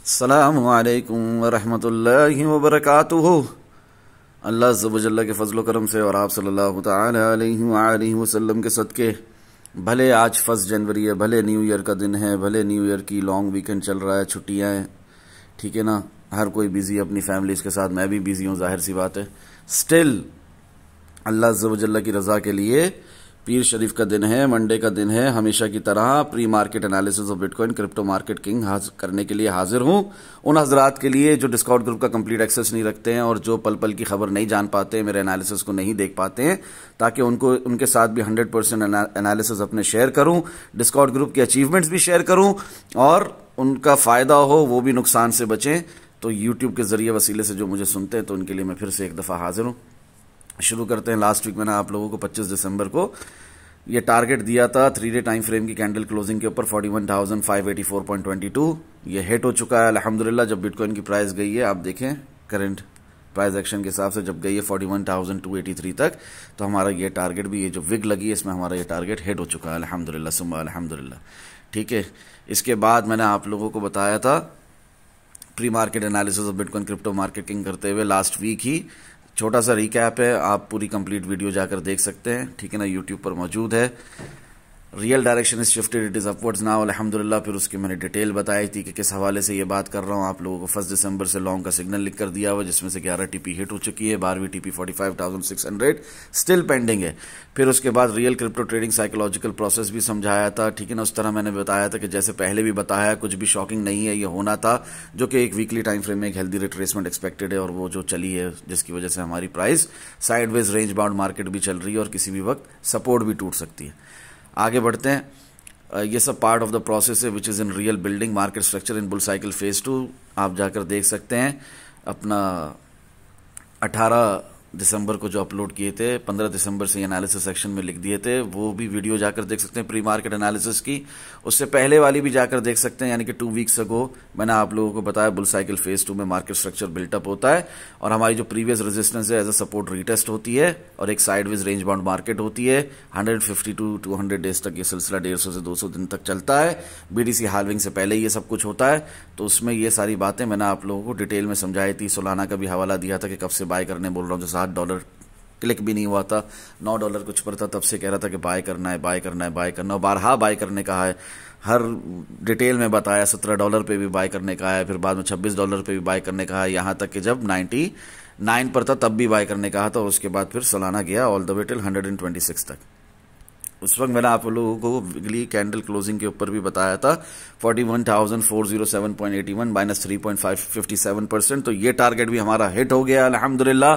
अस्सलामु अलैकुम वरहमतुल्लाहि वबरकातुहू। अल्लाह अज़्ज़ व जल्ल के फजल करम से और आप सल्लल्लाहु तआला अलैहि वसल्लम के सदके, भले आज 1 जनवरी है, भले न्यू ईयर का दिन है, भले न्यू ईयर की लॉन्ग वीकेंड चल रहा है, छुट्टियां हैं, ठीक है ना। हर कोई बिजी अपनी फैमिलीज के साथ, मैं भी बिजी हूँ, जाहिर सी बात है। स्टिल अल्लाह अज़्ज़ व जल्ल की रज़ा के लिए पीर शरीफ का दिन है, मंडे का दिन है। हमेशा की तरह pre market analysis of bitcoin crypto market king करने के लिए हाजिर हूं। उन हजरात के लिए जो डिस्कॉर्ड ग्रुप का कंप्लीट एक्सेस नहीं रखते हैं और जो पल पल की खबर नहीं जान पाते हैं, मेरे एनालिसिस को नहीं देख पाते हैं, ताकि उनको उनके साथ भी 100% एनालिसिस अपने शेयर करूं, डिस्कॉर्ड ग्रुप की अचीवमेंट्स भी शेयर करूं और उनका फायदा हो, वो भी नुकसान से बचें। तो यूट्यूब के जरिए वसीले से जो मुझे सुनते हैं, तो उनके लिए मैं फिर से एक दफ़ा हाजिर हूँ। शुरू करते हैं। लास्ट वीक मैंने आप लोगों को 25 दिसंबर को ये टारगेट दिया था 3 डे टाइम फ्रेम की कैंडल क्लोजिंग के ऊपर 41,584.22। ये हिट हो चुका है अल्हम्दुलिल्लाह। जब बिटकॉइन की प्राइस गई है, आप देखें करंट प्राइस एक्शन के हिसाब से, जब गई है 41,283 तक, तो हमारा ये टारगेट भी, ये जो विग लगी है, इसमें हमारा ये टारगेट हिट हो चुका है अल्हम्दुलिल्लाह सुम्मा अल्हम्दुलिल्लाह। ठीक है, इसके बाद मैंने आप लोगों को बताया था pre market analysis of bitcoin crypto marketing करते हुए लास्ट वीक ही छोटा सा रिकैप है, आप पूरी कंप्लीट वीडियो जाकर देख सकते हैं, ठीक है ना, यूट्यूब पर मौजूद है। Real direction is shifted, it is upwards now अल्हम्दुलिल्लाह। फिर उसकी मैंने डिटेल बताई थी कि किस हवाले से ये बात कर रहा हूँ। आप लोगों को 1 दिसंबर से लॉन्ग का सिग्नल लिख कर दिया हुआ, जिसमें से 11 टीपी हिट हो चुकी है, 12वीं टीपी 45,600 स्टिल पेंडिंग है। फिर उसके बाद real crypto trading psychological process भी समझाया था, ठीक है ना। उस तरह मैंने बताया था कि जैसे पहले भी बताया, कुछ भी शॉकिंग नहीं है, ये होना था, जो कि एक वीकली टाइम फ्रेम में एक हेल्दी रिट्रेसमेंट एक्सपेक्टेड है, और वो जो चली है, जिसकी वजह से हमारी price sideways range bound market भी चल रही है और किसी भी वक्त सपोर्ट भी टूट सकती है। आगे बढ़ते हैं। ये सब पार्ट ऑफ द प्रोसेस है which is in real building market structure in bull cycle phase 2। आप जाकर देख सकते हैं। अपना 18 दिसंबर को जो अपलोड किए थे, 15 दिसंबर से एनालिसिस सेक्शन में लिख दिए थे, वो भी वीडियो जाकर देख सकते हैं प्री मार्केट एनालिसिस की। उससे पहले वाली भी जाकर देख सकते हैं, यानी कि 2 वीक्स अगो मैंने आप लोगों को बताया बुल साइकिल फेज 2 में मार्केट स्ट्रक्चर बिल्टअप होता है और हमारी जो प्रीवियस रेजिस्टेंस है एज अ सपोर्ट रीटेस्ट होती है और एक साइडवेज रेंज बाउंड मार्केट होती है। 150 to 200 डेज तक ये सिलसिला 150 से 200 दिन तक चलता है। बीडीसी हाल्विंग से पहले ये सब कुछ होता है। तो उसमें ये सारी बातें मैंने आप लोगों को डिटेल में समझाई थी। सोलाना का भी हवाला दिया था कि कब से बाय करने बोल रहा हूँ, जो $7 क्लिक भी नहीं हुआ था, $9 कुछ पर था, तब से कह रहा था कि बाय करना है, बाय करना है, बाय करना है। बारहा बाय करने कहा है, हर डिटेल में बताया। $17 पे भी बाय करने कहा है, फिर बाद में $26 पे भी बाय करने कहा है, यहाँ तक कि जब 99 पर था तब भी बाय करने कहा था। और उसके बाद फिर सोलाना गया ऑल द वे टिल 126 तक। उस वक्त मैंने आप लोगों को वीकली कैंडल क्लोजिंग के ऊपर भी बताया था 41,407.81 माइनस 3.57%। तो ये टारगेट भी हमारा हिट हो गया अल्हम्दुलिल्लाह।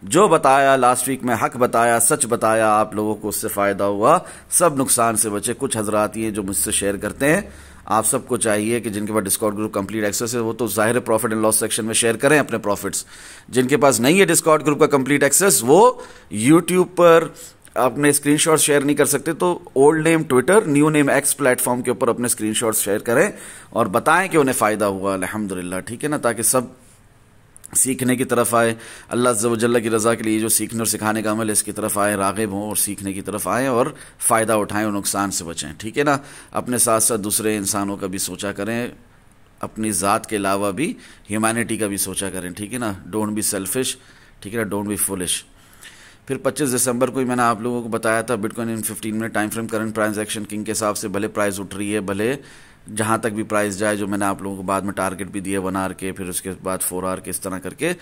जो बताया लास्ट वीक में, हक बताया, सच बताया, आप लोगों को उससे फायदा हुआ, सब नुकसान से बचे। कुछ हजरात ये जो मुझसे शेयर करते हैं, आप सबको चाहिए कि जिनके पास डिस्कॉर्ड ग्रुप कंप्लीट एक्सेस है, वो तो जाहिर प्रॉफिट एंड लॉस सेक्शन में शेयर करें अपने प्रॉफिट्स। जिनके पास नहीं है डिस्कॉर्ड ग्रुप का कंप्लीट एक्सेस, वो यूट्यूब पर अपने स्क्रीनशॉट शेयर नहीं कर सकते, तो old name Twitter, new name x platform के ऊपर अपने स्क्रीनशॉट शेयर करें और बताएं कि उन्हें फायदा हुआ अल्हम्दुलिल्लाह, ठीक है ना, ताकि सब सीखने की तरफ आए। अल्लाह अज़्ज़ व जल्ल की रज़ा के लिए जो सीखने और सिखाने का अमल है, इसकी तरफ आए, राग़िब हों और सीखने की तरफ आएँ और फ़ायदा उठाएं और नुकसान से बचें, ठीक है ना। अपने साथ साथ दूसरे इंसानों का भी सोचा करें, अपनी ज़ात के अलावा भी ह्यूमैनिटी का भी सोचा करें, ठीक है ना। डोंट बी सेल्फिश, ठीक है ना, डोंट बी फुलिश। फिर 25 दिसंबर को ही मैंने आप लोगों को बताया था बिटकॉइन इन 15 minute time frame current price action king के हिसाब से भले प्राइस उठ रही है, भले जहां तक भी प्राइस जाए, जो मैंने आप लोगों को बाद में टारगेट भी दिया 1 आवर के, फिर उसके बाद 4 आवर के, इस तरह करके।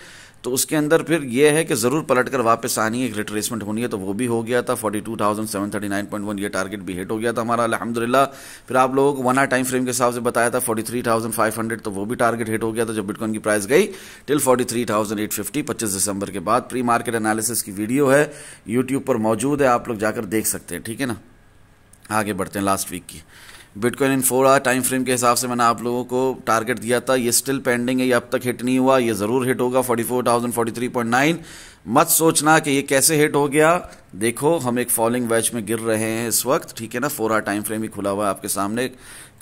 तो उसके अंदर फिर यह है कि जरूर पलटकर वापस आनी है, एक रिट्रेसमेंट होनी है, तो वो भी हो गया था। 42,739.1 ये टारगेट भी हिट हो गया था हमारा अल्हम्दुलिल्लाह। फिर आप लोगों को 1 आवर टाइम फ्रेम के हिसाब से बताया था 43,500, तो वो भी टारगेट हिट हो गया था जब बिटकॉइन की प्राइस गई टिल 43,850 25 दिसंबर के बाद। प्री मार्केट एनालिसिस की वीडियो है, यूट्यूब पर मौजूद है, आप लोग जाकर देख सकते हैं, ठीक है ना। आगे बढ़ते हैं। लास्ट वीक की Bitcoin in 4 hour time frame के हिसाब से मैंने आप लोगों को टारगेट दिया था, ये स्टिल पेंडिंग है, ये अब तक हिट नहीं हुआ, ये जरूर हिट होगा 44,043.9। मत सोचना कि ये कैसे हिट हो गया, देखो हम एक फॉलिंग वेज में गिर रहे हैं इस वक्त, ठीक है ना। 4 आवर टाइम फ्रेम ही खुला हुआ है आपके सामने।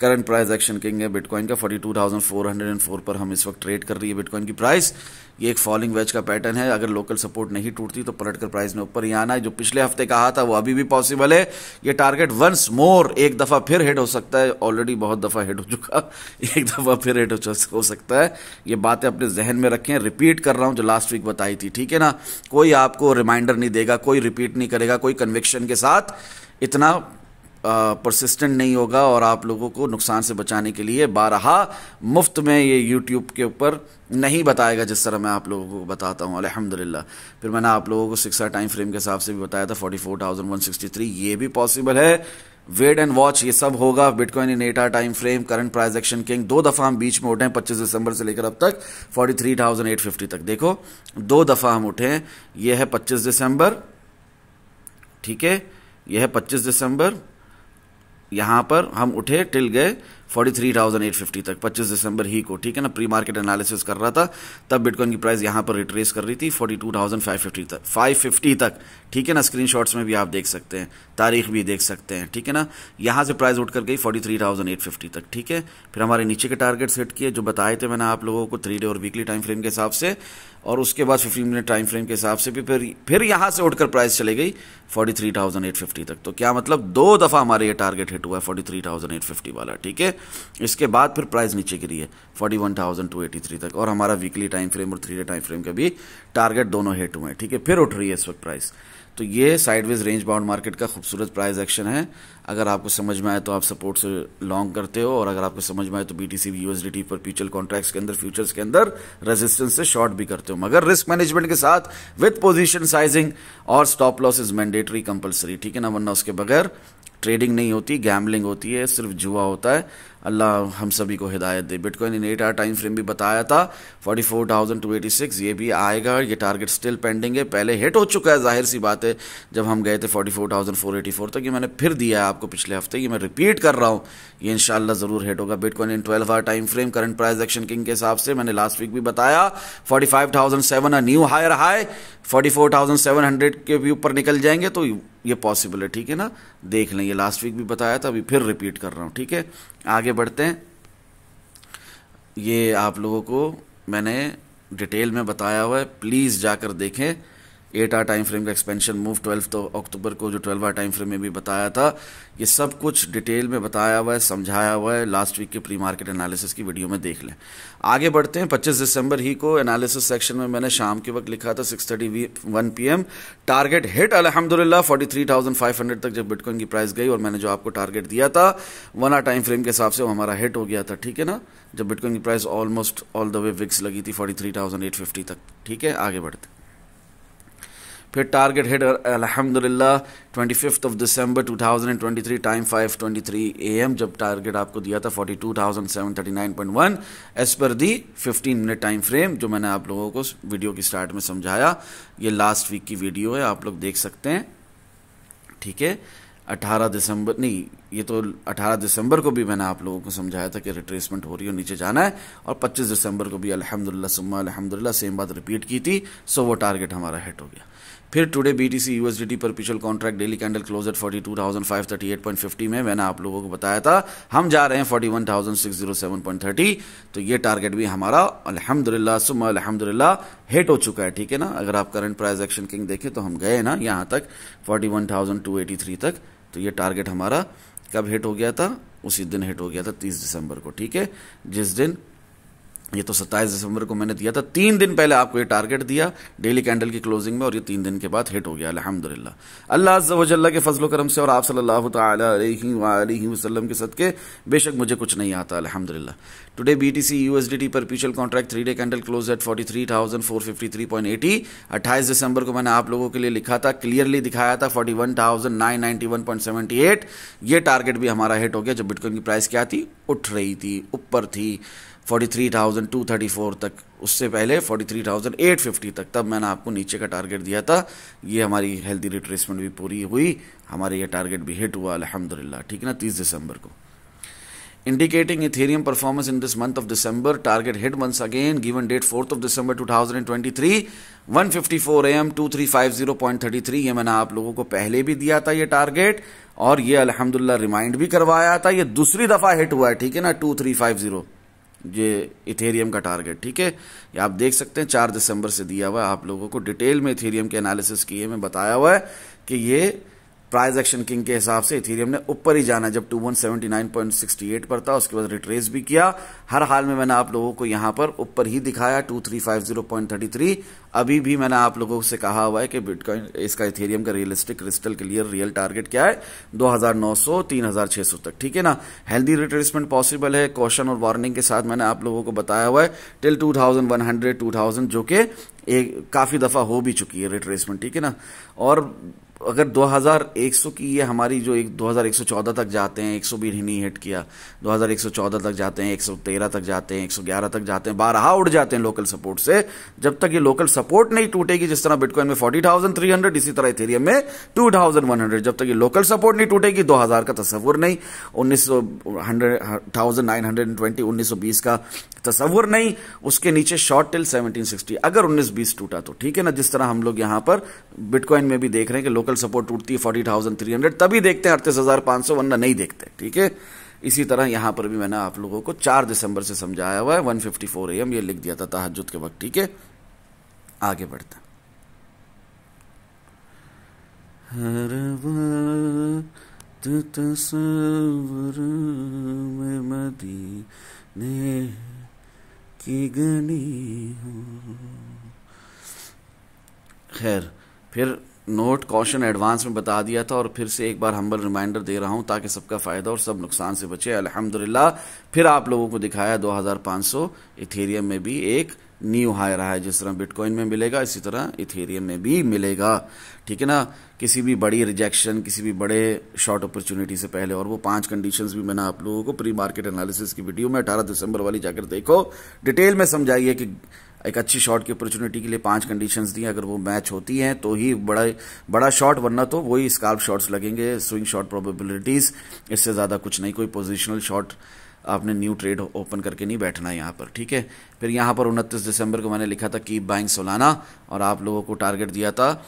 करंट प्राइस एक्शन किंग है बिटकॉइन का 42,404 पर हम इस वक्त ट्रेड कर रही है बिटकॉइन की प्राइस। ये एक फॉलिंग वेज का पैटर्न है, अगर लोकल सपोर्ट नहीं टूटती तो पलटकर प्राइस ने ऊपर ही आना है। जो पिछले हफ्ते कहा था वो अभी भी पॉसिबल है। ये टारगेट वंस मोर एक दफा फिर हिट हो सकता है, ऑलरेडी बहुत दफा हिट हो चुका, एक दफा फिर हिट हो सकता है। ये बातें अपने जहन में रखें, रिपीट कर रहा हूं जो लास्ट वीक बताई थी, ठीक है ना। कोई आपको रिमाइंडर नहीं देगा, कोई रिपीट नहीं करेगा, कोई कन्विक्शन के साथ इतना परसिस्टेंट नहीं होगा और आप लोगों को नुकसान से बचाने के लिए बारहा मुफ्त में ये यूट्यूब के ऊपर नहीं बताएगा जिस तरह मैं आप लोगों को बताता हूँ अल्हम्दुलिल्लाह। फिर मैंने आप लोगों को 6 आवर टाइम फ्रेम के हिसाब से भी बताया था 44,163, ये भी पॉसिबल है। वेट एंड वॉच, ये सब होगा। Bitcoin in 8 hour time frame, current price action king, 2 दफा हम बीच में उठे हैं 25 दिसंबर से लेकर अब तक 43,850 तक। देखो 2 दफा हम उठे हैं, यह है 25 दिसंबर, ठीक है, यह है 25 दिसंबर, यहां पर हम उठे टिल गए 43,850 तक 25 दिसंबर ही को, ठीक है ना। प्री मार्केट एनालिसिस कर रहा था तब बिटकॉइन की प्राइस यहां पर रिट्रेस कर रही थी 42,550 तक, ठीक है ना। स्क्रीनशॉट्स में भी आप देख सकते हैं, तारीख भी देख सकते हैं, ठीक है ना। यहां से प्राइस उठ कर गई 43,850 तक, ठीक है। फिर हमारे नीचे के टारगेट सेट किए जो बताए थे मैंने आप लोगों को 3 डे और वीकली टाइम फ्रेम के हिसाब से, और उसके बाद 15 मिनट टाइम फ्रेम के हिसाब से भी फिर यहां से उठकर प्राइस चले गई 43,850 तक। तो क्या मतलब 2 दफा हमारे ये टारगेट हिट हुआ है 43,850 वाला, ठीक है। इसके बाद फिर प्राइस नीचे गिरी है 41,283 तक, और हमारा वीकली टाइम फ्रेम और 3 डे टाइम फ्रेम का भी टारगेट दोनों हिट हुए हैं, ठीक है। फिर उठ रही है इस वक्त प्राइस। तो ये साइडवेज रेंज बाउंड मार्केट का खूबसूरत प्राइस एक्शन है। अगर आपको समझ में आए तो आप सपोर्ट से लॉन्ग करते हो, और अगर आपको समझ में आए तो बीटीसी यूएसडीटी पर फ्यूचर कॉन्ट्रैक्ट्स के अंदर, फ्यूचर्स के अंदर रेजिस्टेंस से शॉर्ट भी करते हो, मगर रिस्क मैनेजमेंट के साथ विद पोजीशन साइजिंग और stop loss is mandatory compulsory, ठीक है ना। वरना उसके बगैर ट्रेडिंग नहीं होती, गैम्बलिंग होती है, सिर्फ जुआ होता है। अल्लाह हम सभी को हिदायत दे। Bitcoin in 8 hour time frame भी बताया था 44,286, ये भी आएगा। ये टारगेट स्टिल पेंडिंग है, पहले हिट हो चुका है, जाहिर सी बात है, जब हम गए थे 44,484 तक। ये मैंने फिर दिया है आपको पिछले हफ्ते, ये मैं रिपीट कर रहा हूँ, ये इंशाल्लाह जरूर हिट होगा। Bitcoin in 12 hour time frame, current price action king के हिसाब से मैंने लास्ट वीक भी बताया 45,007 अ न्यू हायर हाई, 44,700 के भी ऊपर निकल जाएंगे तो ये पॉसिबल है, ठीक है ना। देख लें, ये लास्ट वीक भी बताया था, अभी फिर रिपीट कर रहा हूं, ठीक है। आगे बढ़ते हैं। ये आप लोगों को मैंने डिटेल में बताया हुआ है, प्लीज जाकर देखें। 8 आवर टाइम फ्रेम का एक्सपेंशन मूव 12 अक्टूबर को जो 12 आवर टाइम फ्रेम में भी बताया था, ये सब कुछ डिटेल में बताया हुआ है, समझाया हुआ है। लास्ट वीक के प्री मार्केट एनालिसिस की वीडियो में देख लें। आगे बढ़ते हैं। 25 दिसंबर ही को एनालिसिस सेक्शन में मैंने शाम के वक्त लिखा था 6:31 PM टारगेट हिट अल्हम्दुलिल्लाह 43,500 तक जब बिटकॉइन की प्राइस गई, और मैंने जो आपको टारगेट दिया था 1 आवर टाइम फ्रेम के हिसाब से वो हमारा हिट हो गया था, ठीक है ना। जब बिटकॉइन की price almost all the way wicks लगी थी 43,850 तक, ठीक है। आगे बढ़ते हैं। फिर टारगेट हिट अल्हम्दुलिल्लाह 25 दिसंबर 2023 टाइम 5:23 AM, जब टारगेट आपको दिया था 42,739.1 एज पर दी 15 मिनट टाइम फ्रेम, जो मैंने आप लोगों को वीडियो की स्टार्ट में समझाया। ये लास्ट वीक की वीडियो है, आप लोग देख सकते हैं, ठीक है। 18 दिसंबर नहीं, ये तो 18 दिसंबर को भी मैंने आप लोगों को समझाया था कि रिट्रेसमेंट हो रही है, नीचे जाना है, और 25 दिसंबर को भी अल्हम्दुलिल्लाह सुम्मा अल्हम्दुलिल्लाह सेम बात रिपीट की थी, सो वो टारगेट हमारा हिट हो गया। फिर टुडे बीटीसी यूएसडीटी पर perpetual contract daily candle close eight 42,538.50 में मैंने आप लोगों को बताया था हम जा रहे हैं 41,607.30, तो ये टारगेट भी हमारा अल्हम्दुलिल्लाह सुम्मा अल्हम्दुलिल्लाह हिट हो चुका है, ठीक है ना। अगर आप करंट प्राइस एक्शन किंग देखें तो हम गए ना यहाँ तक 41,283 तक, तो ये टारगेट हमारा कब हिट हो गया था, उसी दिन हिट हो गया था 30 दिसंबर को, ठीक है। जिस दिन, ये तो 27 दिसंबर को मैंने दिया था, 3 दिन पहले आपको ये टारगेट दिया डेली कैंडल की क्लोजिंग में, और ये 3 दिन के बाद हिट हो गया अल्हम्दुलिल्लाह। अल्लाह अज़्ज़ा व जल्ला के फजल करम से और आप सल्लल्लाहु तआला अलैहि वसल्लम के सदके, बेशक मुझे कुछ नहीं आता अल्हम्दुलिल्लाह। टुडे बीटीसी यूएसडीटी पर perpetual contract 3 day candle close eight 43,453.80। 28 दिसंबर को मैंने आप लोगों के लिए लिखा था, क्लियरली दिखाया था 41,991.78, ये टारगेट भी हमारा हिट हो गया। जब बिटकॉइन की प्राइस क्या थी, उठ रही थी, ऊपर थी 43,234 तक, उससे पहले 43,850 तक, तब मैंने आपको नीचे का टारगेट दिया था। ये हमारी हेल्दी रिट्रेसमेंट भी पूरी हुई, हमारे ये टारगेट भी हिट हुआ अल्हम्दुलिल्लाह, ठीक है ना, 30 दिसंबर को। Indicating Ethereum performance in this month of December, target hit once again, given date 4th of December 2023, 154 AM 2350.33, ये मैंने आप लोगों को पहले भी दिया था ये टारगेट, और ये अल्हम्दुलिल्लाह रिमाइंड भी करवाया था। ये दूसरी दफा हिट हुआ है, ठीक है ना, 2350 ये इथेरियम का टारगेट, ठीक है। ये आप देख सकते हैं 4 दिसंबर से दिया हुआ है, आप लोगों को डिटेल में इथेरियम के एनालिसिस किए में बताया हुआ है कि ये प्राइस एक्शन किंग के हिसाब से इथेरियम ने ऊपर ही जाना, जब 2179.68 पर था, उसके बाद रिट्रेस भी किया। हर हाल में मैंने आप लोगों को यहां पर ऊपर ही दिखाया 2350.33। अभी भी मैंने आप लोगों से कहा हुआ है कि बिटकॉइन, इसका इथेरियम का realistic crystal clear real target क्या है, 2900 3600 तक, ठीक है ना। हेल्दी रिट्रेसमेंट पॉसिबल है, कॉशन और वार्निंग के साथ मैंने आप लोगों को बताया हुआ है टिल 2100 2000, जो कि एक काफी दफा हो भी चुकी है रिट्रेसमेंट, ठीक है ना। और अगर 2100 की ये हमारी जो 2114 तक जाते हैं, 100 भी नहीं हिट किया, 2114 तक जाते हैं, 113 तक जाते हैं, 111 तक जाते हैं, 12 उड़ जाते हैं लोकल सपोर्ट से। जब तक ये लोकल सपोर्ट नहीं टूटेगी, जिस तरह बिटकॉइन में 40,300, इसी तरह इथेरियम में 2100, जब तक ये लोकल सपोर्ट नहीं टूटेगी 2000 का तस्वुर नहीं, 1920 का तस्वुर नहीं, उसके नीचे शॉर्ट टिल 1760, अगर 19-20 टूटा तो, ठीक है ना। जिस तरह हम लोग यहां पर बिटकॉइन में भी देख रहे हैं कि लोकल सपोर्ट टूटती है 40,300, तभी देखते हैं 38,500, वरना नहीं देखते, ठीक है। इसी तरह यहां पर भी मैंने आप लोगों को 4 दिसंबर से समझाया हुआ है, 154 AM ये लिख दिया था तहज्जुद के वक्त, ठीक है। आगे बढ़ते हैं। हर वक्त तस्वर में मदीने की गली हूं। खैर, फिर नोट कॉशन एडवांस में बता दिया था, और फिर से एक बार हम्बल रिमाइंडर दे रहा हूं ताकि सबका फायदा और सब नुकसान से बचे। अल्हम्दुलिल्लाह फिर आप लोगों को दिखाया 2500, इथेरियम में भी एक न्यू हाई रहा है। जिस तरह बिटकॉइन में मिलेगा, इसी तरह इथेरियम में भी मिलेगा, ठीक है ना। किसी भी बड़ी रिजेक्शन, किसी भी बड़े शॉर्ट अपॉर्चुनिटी से पहले, और वो 5 कंडीशंस भी मैंने आप लोगों को प्री मार्केट एनालिसिस की वीडियो में 18 दिसंबर वाली जाकर देखो, डिटेल में समझाइए कि एक अच्छी शॉर्ट की अपॉर्चुनिटी के लिए 5 कंडीशंस दी, अगर वो मैच होती हैं तो ही बड़ा शॉर्ट, वरना तो वही स्काल्प शॉर्ट्स लगेंगे, स्विंग शॉर्ट प्रोबेबिलिटीज, इससे ज्यादा कुछ नहीं। कोई पोजिशनल शॉर्ट आपने न्यू ट्रेड ओपन करके नहीं बैठना है यहाँ पर, ठीक है। फिर यहाँ पर 29 दिसंबर को मैंने लिखा था कीप बाइंग सोलाना, और आप लोगों को टारगेट दिया था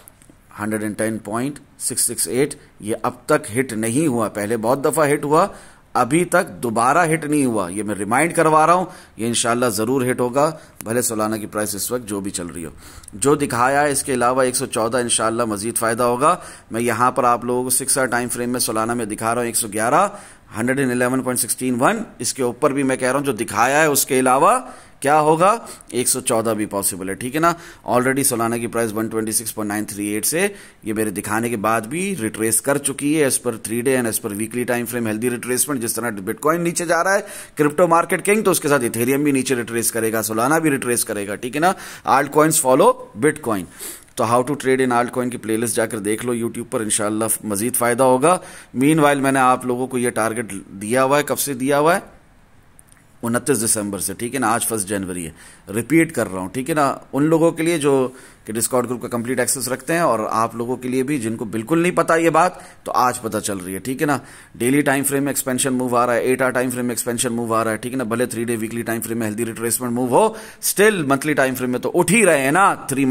110.668। ये अब तक हिट नहीं हुआ, पहले बहुत दफा हिट हुआ, अभी तक दोबारा हिट नहीं हुआ। ये मैं रिमाइंड करवा रहा हूं, ये इंशाल्लाह जरूर हिट होगा, भले सोलाना की प्राइस इस वक्त जो भी चल रही हो। जो दिखाया है इसके अलावा 114 इंशाल्लाह मजीद फायदा होगा। मैं यहां पर आप लोगों को 6 आवर टाइम फ्रेम में सोलाना में दिखा रहा हूं 111, 111.161, इसके ऊपर भी मैं कह रहा हूं जो दिखाया है उसके अलावा क्या होगा, 114 भी पॉसिबल है, ठीक है ना। ऑलरेडी सोलाना की प्राइस 126.938 से ये मेरे दिखाने के बाद भी रिट्रेस कर चुकी है, as per 3 day and as पर weekly time frame healthy retracement. जिस तरह बिटकॉइन नीचे जा रहा है, क्रिप्टो मार्केट किंग, तो उसके साथ इथेरियम भी नीचे रिट्रेस करेगा, सोलाना भी रिट्रेस करेगा, ठीक है ना। Alt coins follow bitcoin. तो how to trade in alt coin की प्लेलिस्ट जाकर देख लो यूट्यूब पर, इंशाल्लाह मजीद फायदा होगा। मीनवाइल मैंने आप लोगों को यह टारगेट दिया हुआ है, कब से दिया हुआ है, 29 दिसंबर से, ठीक है ना। आज 1 जनवरी है, रिपीट कर रहा हूं, ठीक है ना। उन लोगों के लिए जो कि डिस्कॉर्ड ग्रुप का कंप्लीट एक्सेस रखते हैं, और आप लोगों के लिए भी जिनको बिल्कुल नहीं पता ये बात, तो आज पता चल रही है, ठीक है ना। डेली टाइम फ्रेम में एक्सपेंशन मूव आ रहा है, 8 आवर टाइम फ्रेम में एक्सपेंशन मूव आ रहा है, ठीक है ना। भले 3 डे वीकली टाइम फ्रेम में हेल्दी रिट्रेसमेंट मूव हो, स्टिल मंथली टाइम फ्रेम में तो उठ ही रहे हैं ना। 3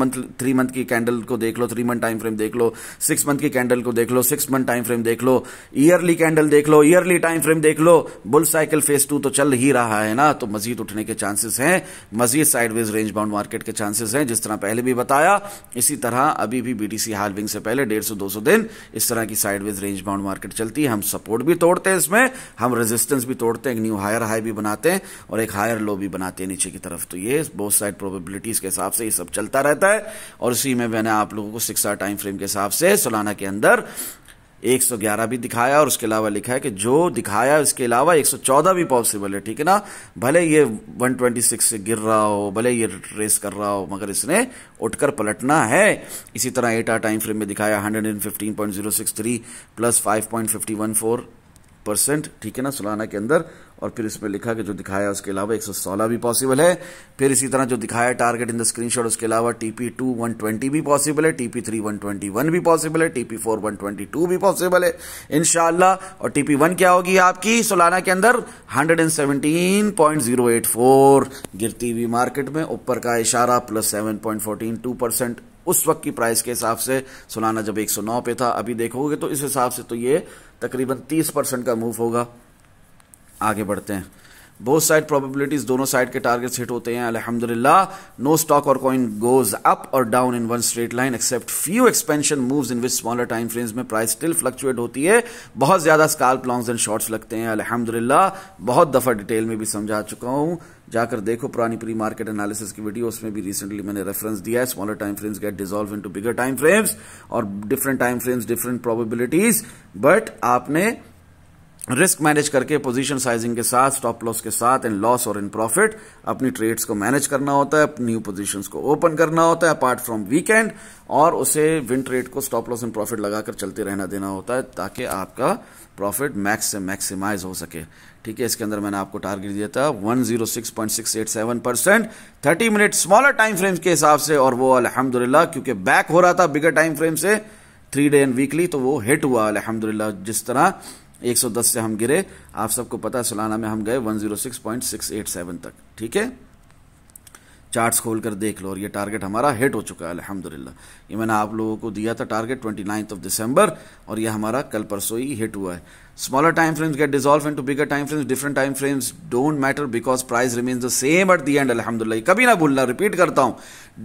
मंथ की कैंडल को देख लो, 3 मंथ टाइम फ्रेम देख लो, 6 मंथ की कैंडल को देख लो, 6 मंथ टाइम फ्रेम देख लो, ईयरली कैंडल देख लो, ईयरली टाइम फ्रेम देख लो, बुल साइकिल फेज 2 तो चल ही रहा है ना। तो मजीद उठने के चांसेस हैं, मजीद साइडवेज रेंज बाउंड मार्केट के चांसेस हैं, जिस तरह पहले भी बताया। इसी तरह अभी भी बीटीसी हाल्विंग से पहले 150-200 दिन इस तरह की साइडवेज रेंज बाउंड मार्केट चलती है। हम सपोर्ट भी तोड़ते हैं इसमें, हम रेजिस्टेंस भी तोड़ते हैं, एक न्यू हायर हाई भी बनाते हैं और एक हायर लो भी बनाते हैं नीचे की तरफ। तो ये बोथ साइड प्रोबेबिलिटीज के हिसाब से ये सब चलता रहता है। और इसी में मैंने आप लोगों को 6 आवर टाइम फ्रेम के हिसाब से सोलाना के अंदर 111 भी दिखाया, और उसके अलावा लिखा है कि जो दिखाया इसके अलावा 114 भी पॉसिबल है, ठीक है ना। भले ये 126 से गिर रहा हो, भले ये रेस कर रहा हो, मगर इसने उठकर पलटना है। इसी तरह 8 आवर टाइम फ्रेम में दिखाया 115.063 प्लस 5.514 1%, ठीक है ना, सालाना के अंदर। और फिर इसमें लिखा कि जो दिखाया उसके अलावा 116 भी पॉसिबल है। फिर इसी तरह जो दिखाया टारगेट इन द स्क्रीनशॉट, उसके अलावा TP2 120 भी पॉसिबल है, TP3 121 भी पॉसिबल है, TP4 122 भी पॉसिबल है इंशाल्लाह। और TP1 क्या होगी आपकी सालाना के अंदर 117.084, गिरती हुई मार्केट में ऊपर का इशारा +7.142% उस वक्त की प्राइस के हिसाब से। सालाना जब 109 पे था, अभी देखोगे तो इस हिसाब से तो ये तकरीबन 30% का मूव होगा। आगे बढ़ते हैं। बोथ साइड प्रोबेबिलिटीज, दोनों साइड के टारगेट्स हिट होते हैं अल्हम्दुलिल्लाह। नो स्टॉक और कॉइन गोज अप और down in one straight line except few expansion moves in which smaller time frames में प्राइस स्टिल फ्लक्चुएट होती है। बहुत ज्यादा स्काल्प लॉन्ग्स एंड शॉर्ट्स लगते हैं अल्हम्दुलिल्लाह। बहुत दफा डिटेल में भी समझा चुका हूं, जाकर देखो पुरानी प्री मार्केट एनालिसिस की वीडियो, उसमें भी रिसेंटली मैंने रेफरेंस दिया है। Smaller time frames get dissolve into bigger time frames, और different time frames different probabilities, but आपने रिस्क मैनेज करके पोजीशन साइजिंग के साथ, स्टॉप लॉस के साथ, इन लॉस और इन प्रॉफिट अपनी ट्रेड्स को मैनेज करना होता है, न्यू पोजीशंस को ओपन करना होता है अपार्ट फ्रॉम वीकेंड, और उसे विन ट्रेड को स्टॉप लॉस एंड प्रॉफिट लगाकर चलते रहना देना होता है ताकि आपका प्रॉफिट मैक्स से मैक्सिमाइज हो सके। ठीक है, इसके अंदर मैंने आपको टारगेट दिया था 106.687%, 30 मिनट स्मॉलर टाइम फ्रेम्स के हिसाब से, और वो अल्हम्दुलिल्लाह क्योंकि बैक हो रहा था बिगर टाइम फ्रेम से 3 डे एंड वीकली, तो वो हिट हुआ अल्हम्दुलिल्लाह। जिस तरह 110 से हम गिरे, आप सबको पता है सालाना में हम गए 106.687 तक। ठीक है, चार्ट्स खोलकर देख लो, और ये टारगेट हमारा हिट हो चुका है अल्हम्दुलिल्लाह। ये मैंने आप लोगों को दिया था टारगेट 29 दिसंबर, और ये हमारा कल परसों ही हिट हुआ है। Smaller time frames get dissolve into bigger time frames, different time frames don't matter because price remains the same at the end अल्हम्दुलिल्लाह। कभी ना भूलना, रिपीट करता हूं,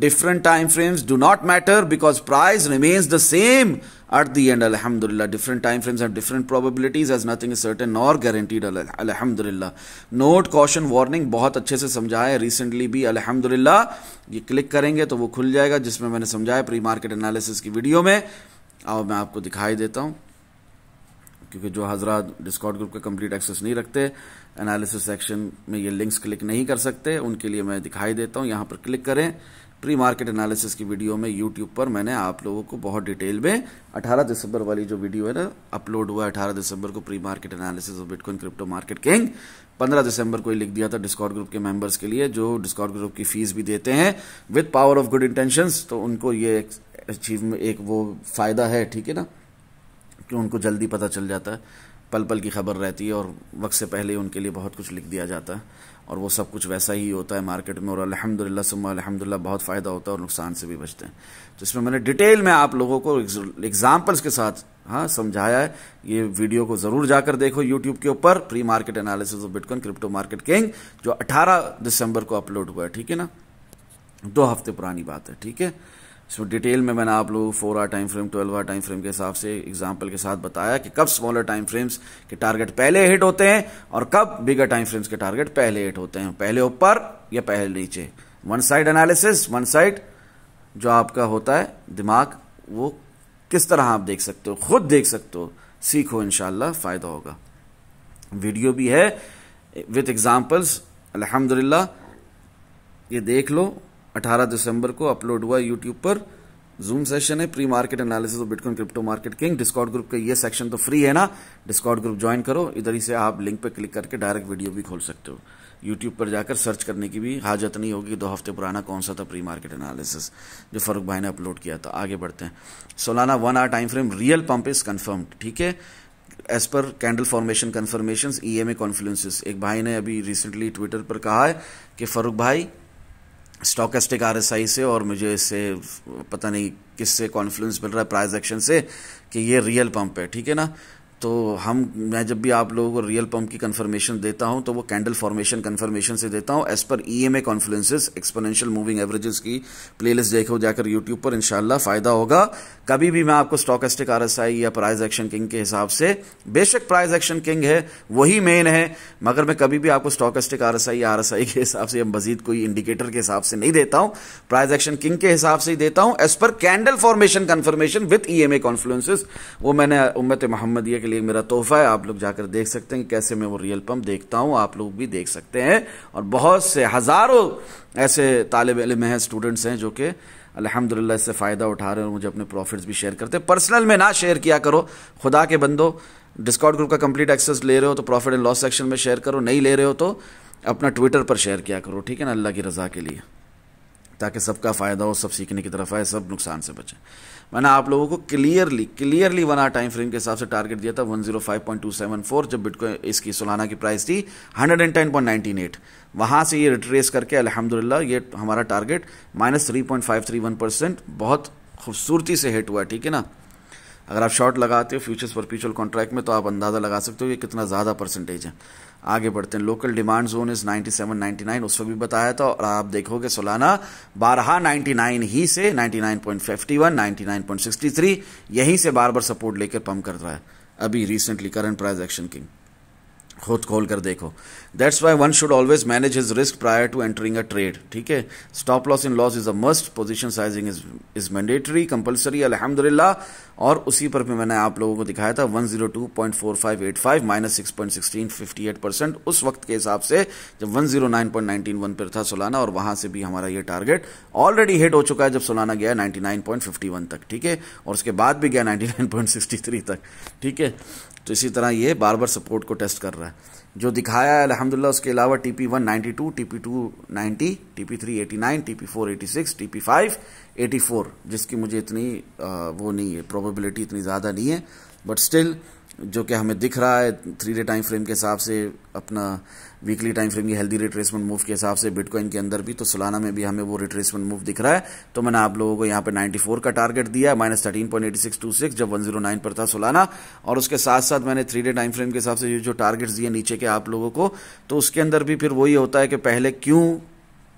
different time frames do not matter because price remains the same at the end alhamdulillah. Different time frames have different probabilities as nothing is certain nor guaranteed alhamdulillah. Note caution warning बहुत अच्छे से समझाया है recently भी अल्हम्दुलिल्लाह। ये click करेंगे तो वो खुल जाएगा जिसमें मैंने समझाया प्री मार्केट एनालिसिस की वीडियो में। आओ मैं आपको दिखाई देता हूं, क्योंकि जो हजरात डिस्कॉर्ड ग्रुप का कंप्लीट एक्सेस नहीं रखते, एनालिसिस सेक्शन में ये लिंक्स क्लिक नहीं कर सकते, उनके लिए मैं दिखाई देता हूं। यहां पर क्लिक करें, प्री मार्केट एनालिसिस की वीडियो में यूट्यूब पर मैंने आप लोगों को बहुत डिटेल में 18 दिसंबर वाली जो वीडियो है ना, अपलोड हुआ है 18 दिसंबर को, pre market analysis of bitcoin crypto market king. 15 दिसंबर को ही लिख दिया था डिस्कॉर्ड ग्रुप के मेंबर्स के लिए, जो डिस्कॉर्ड ग्रुप की फीस भी देते हैं with power of good intentions, तो उनको ये अचीवमेंट एक वो फायदा है, ठीक है ना, कि उनको जल्दी पता चल जाता है, पल पल की खबर रहती है, और वक्त से पहले उनके लिए बहुत कुछ लिख दिया जाता है, और वो सब कुछ वैसा ही होता है मार्केट में, और अल्हम्दुलिल्लाह सुम्मा अल्हम्दुलिल्लाह बहुत फ़ायदा होता है और नुकसान से भी बचते हैं। तो इसमें मैंने डिटेल में आप लोगों को एग्जाम्पल्स के साथ समझाया है। ये वीडियो को ज़रूर जाकर देखो यूट्यूब के ऊपर, pre market analysis of bitcoin crypto market king, जो 18 दिसंबर को अपलोड हुआ है। ठीक है ना, 2 हफ्ते पुरानी बात है। ठीक है, इसमें डिटेल में मैंने आप लोगों को 4 hour time frame, 12 hour time frame के हिसाब से एग्जांपल के साथ बताया कि कब स्मॉलर टाइम फ्रेम्स के टारगेट पहले हिट होते हैं और कब बिगर टाइम फ्रेम्स के टारगेट पहले हिट होते हैं, पहले ऊपर या पहले नीचे। One side analysis, one side जो आपका होता है दिमाग, वो किस तरह आप देख सकते हो, खुद देख सकते हो, सीखो, इंशाल्लाह फायदा होगा। वीडियो भी है विथ एग्जाम्पल्स अल्हम्दुलिल्लाह, ये देख लो। 18 दिसंबर को अपलोड हुआ यूट्यूब पर, जूम सेशन है, pre market analysis of bitcoin crypto market king. Discord group का ये सेक्शन तो फ्री है ना, डिस्कॉर्ड ग्रुप ज्वाइन करो, इधर ही से आप लिंक पे क्लिक करके डायरेक्ट वीडियो भी खोल सकते हो। यूट्यूब पर जाकर सर्च करने की भी हाजत नहीं होगी 2 हफ्ते पुराना कौन सा था प्री मार्केट एनालिसिस जो फारूक भाई ने अपलोड किया था। आगे बढ़ते हैं। Solana 1 hour time frame, real pump is confirmed. ठीक है, as per candle formation confirmation, EMA confluences. एक भाई ने अभी रिसेंटली ट्विटर पर कहा है कि फारूक भाई स्टॉकेस्टिक RSI से और मुझे इससे पता नहीं किससे कॉन्फ्लुएंस मिल रहा है प्राइस एक्शन से कि ये रियल पंप है। ठीक है ना, तो मैं जब भी आप लोगों को रियल पंप की कंफर्मेशन देता हूं तो वो कैंडल फॉर्मेशन कंफर्मेशन से देता हूं एज पर EMA confluences, exponential moving averages की प्लेलिस्ट देखो जाकर यूट्यूब पर, इंशाल्लाह फायदा होगा। कभी भी मैं आपको स्टॉकेस्टिक RSI या प्राइस एक्शन किंग के हिसाब से, बेशक प्राइस एक्शन किंग है वही मेन है, मगर मैं कभी भी आपको स्टॉकेस्टिक RSI या RSI के हिसाब से या मजीद कोई इंडिकेटर के हिसाब से नहीं देता हूं, प्राइस एक्शन किंग के हिसाब से ही देता हूं as per candle formation confirmation with EMA confluences. वो मैंने उम्मत मोहम्मदिया के लिए मेरा तोहफा है, आप लोग जाकर देख सकते हैं कि कैसे मैं वो रियल पंप देखता हूं, आप लोग भी देख सकते हैं। और बहुत से हजारों ऐसे तालिब इल्म हैं, स्टूडेंट्स हैं जो कि अल्हम्दुलिल्लाह इससे फ़ायदा उठा रहे हैं और मुझे अपने प्रॉफिट्स भी शेयर करते हैं। पर्सनल में ना शेयर किया करो, खुदा के बंदो, डिस्कॉर्ड ग्रुप का कंप्लीट एक्सेस ले रहे हो तो प्रॉफिट एंड लॉस सेक्शन में शेयर करो, नहीं ले रहे हो तो अपना ट्विटर पर शेयर किया करो, ठीक है ना, अल्लाह की रज़ा के लिए, ताकि सबका फ़ायदा हो, सब सीखने की तरफ आए, सब नुकसान से बचें। मैंने आप लोगों को क्लियरली 1 आवर टाइम फ्रेम के हिसाब से टारगेट दिया था 105.274, जब बिटकॉइन इसकी सोलाना की प्राइस थी 110.98। वहाँ से ये रिट्रेस करके अल्हम्दुलिल्लाह ये हमारा टारगेट -3.531% बहुत खूबसूरती से हिट हुआ, ठीक है ना। अगर आप शॉर्ट लगाते हो फ्यूचर्स परपेचुअल कॉन्ट्रैक्ट में तो आप अंदाज़ा लगा सकते हो ये कितना ज़्यादा परसेंटेज है। आगे बढ़ते हैं। लोकल डिमांड जोन इज़ 97.99, उस वक्त भी बताया था, और आप देखोगे सोलाना 99 ही से 99.51, 99.63 यहीं से बार बार सपोर्ट लेकर पंप कर रहा है। अभी recently current price action king खुद खोल कर देखो। That's why one should always manage his risk prior to entering a trade, ठीक है। Stop loss in loss is a must, position sizing is mandatory, compulsory अल्हम्दुलिल्लाह। और उसी पर भी मैंने आप लोगों को दिखाया था 102.4585 -6.16 58% उस वक्त के हिसाब से जब 109.91 पर था सोलाना, और वहां से भी हमारा ये टारगेट ऑलरेडी हिट हो चुका है जब सोलाना गया 99.51 तक, ठीक है, और उसके बाद भी गया 99.63 तक, ठीक है। तो इसी तरह ये बार बार सपोर्ट को टेस्ट कर रहा है जो दिखाया है अल्हम्दुलिल्लाह। उसके अलावा TP1 92, TP2 90, TP3 89, TP4 86, TP5 84, जिसकी मुझे इतनी वो नहीं है, प्रोबेबिलिटी इतनी ज़्यादा नहीं है, बट स्टिल जो कि हमें दिख रहा है 3 डे टाइम फ्रेम के हिसाब से, अपना वीकली टाइम फ्रेम की हेल्दी रिट्रेसमेंट मूव के हिसाब से बिटकॉइन के अंदर भी, तो सोलाना में भी हमें वो रिट्रेसमेंट मूव दिख रहा है। तो मैंने आप लोगों को यहाँ पे 94 का टारगेट दिया है -13.8626 जब 109 पर था सोलाना, और उसके साथ साथ मैंने 3 डे टाइम फ्रेम के हिसाब से जो टारगेट्स दिए नीचे के आप लोगों को, तो उसके अंदर भी फिर वही होता है कि पहले क्यों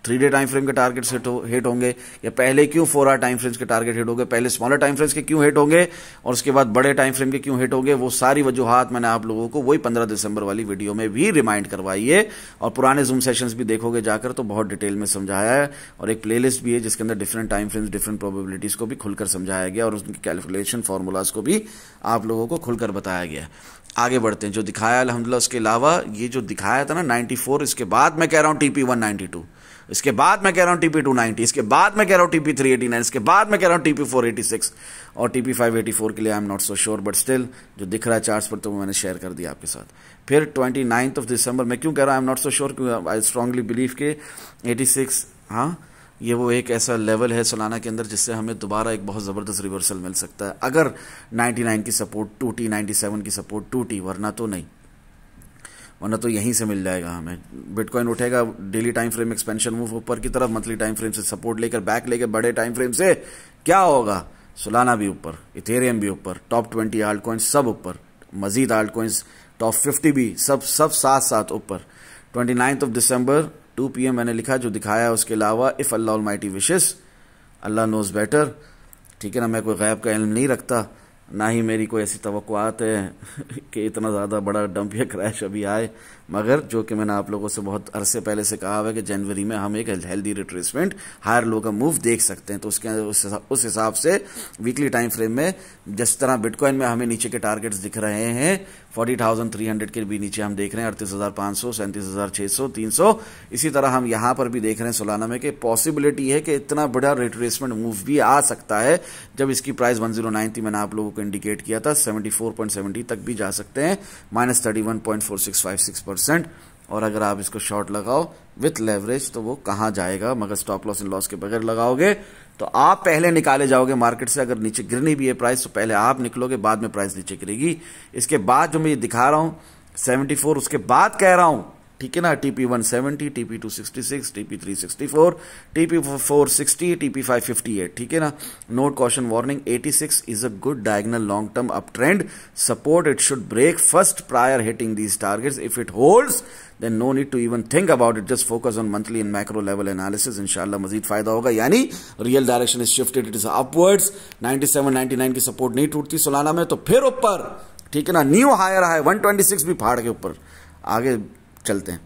3 डे टाइम फ्रेम के टारगेट्स हिट होंगे, या पहले क्यों 4 आवर टाइम फ्रेम्स के टारगेट हिट होंगे, पहले स्मॉलर टाइम फ्रेम्स के क्यों हिट होंगे, और उसके बाद बड़े टाइम फ्रेम के क्यों हिट होंगे। वो सारी वजूहात मैंने आप लोगों को वही 15 दिसंबर वाली वीडियो में भी रिमाइंड करवाई है, और पुराने जूम सेशंस भी देखोगे जाकर तो बहुत डिटेल में समझाया है, और एक प्लेलिस्ट भी है जिसके अंदर different time frames, different probabilities को भी खुलकर समझाया गया, और उनकी कैलकुलेशन फार्मूलाज को भी आप लोगों को खुलकर बताया गया। आगे बढ़ते हैं। जो दिखाया अल्हम्दुलिल्लाह, उसके अलावा ये जो दिखाया था ना 94, इसके बाद मैं कह रहा हूँ TP192, इसके बाद मैं कह रहा हूं TP290, इसके बाद मैं कह रहा हूं TP389, इसके बाद मैं कह रहा हूं TP486, और TP584 के लिए I am not so sure, but still जो दिख रहा है चार्ट्स पर तो मैंने शेयर कर दिया आपके साथ। फिर 29 दिसंबर, मैं क्यों कह रहा हूं I am not so sure, क्योंकि आई स्ट्रांगली बिलीव के 86, हाँ ये वो एक ऐसा लेवल है सोलाना के अंदर जिससे हमें दोबारा एक बहुत ज़बरदस्त रिवर्सल मिल सकता है, अगर 99 की सपोर्ट टूटी, 97 की सपोर्ट टूटी, वरना तो नहीं, वरना तो यहीं से मिल जाएगा हमें। बिटकॉइन उठेगा daily time frame expansion move ऊपर की तरफ, मंथली टाइम फ्रेम से सपोर्ट लेकर बैक लेकर बड़े टाइम फ्रेम से क्या होगा, सोलाना भी ऊपर, इथेरियम भी ऊपर, टॉप 20 आल्ट कॉइन्स सब ऊपर, मजीद आल्ट कॉइन्स टॉप 50 भी सब साथ साथ ऊपर। 29 दिसंबर 2 PM मैंने लिखा जो दिखाया। उसके अलावा इफ़ अल्लाह ऑलमाइटी विशेस, अल्लाह नोज बेटर, ठीक है ना, मैं कोई गैब का इल्म नहीं रखता, ना ही मेरी कोई ऐसी तवक्कुआत है कि इतना ज़्यादा बड़ा डंप या क्रैश अभी आए, मगर जो कि मैंने आप लोगों से बहुत अरसे पहले से कहा हुआ है कि जनवरी में हम एक हेल्दी रिट्रेसमेंट हायर लो का मूव देख सकते हैं। तो उसके उस हिसाब से वीकली टाइम फ्रेम में जिस तरह बिटकॉइन में हमें नीचे के टारगेट्स दिख रहे हैं 40,300 के भी नीचे हम देख रहे हैं 38,500, 37,600, 300, इसी तरह हम यहाँ पर भी देख रहे हैं सोलाना में कि पॉसिबिलिटी है कि इतना बड़ा रिट्रेसमेंट मूव भी आ सकता है। जब इसकी प्राइस 109 थी मैंने आप लोगों को इंडिकेट किया था 74.70 तक भी जा सकते हैं, -31.4656%। और अगर आप इसको शॉर्ट लगाओ विथ लेवरेज तो वो कहाँ जाएगा, मगर स्टॉप लॉस इन लॉस के बगैर लगाओगे तो आप पहले निकाले जाओगे मार्केट से। अगर नीचे गिरनी भी है प्राइस तो पहले आप निकलोगे, बाद में प्राइस नीचे गिरेगी। इसके बाद जो मैं ये दिखा रहा हूं 74, उसके बाद कह रहा हूं, ठीक है ना, TP170, TP266, TP364, TP460, TP558, ठीक है ना। Note caution warning, 86 is a good diagonal long term up trend support, it should break first prior hitting these targets. If it holds then no need to even think about it, just focus on monthly and macro level analysis, इंशाल्लाह मजीद फायदा होगा। यानी real direction is shifted, it is upwards. 97, 99 की support नहीं टूटती Solana में तो फिर ऊपर, ठीक है ना, न्यू हायर है 126 भी फाड़ के ऊपर। आगे चलते हैं।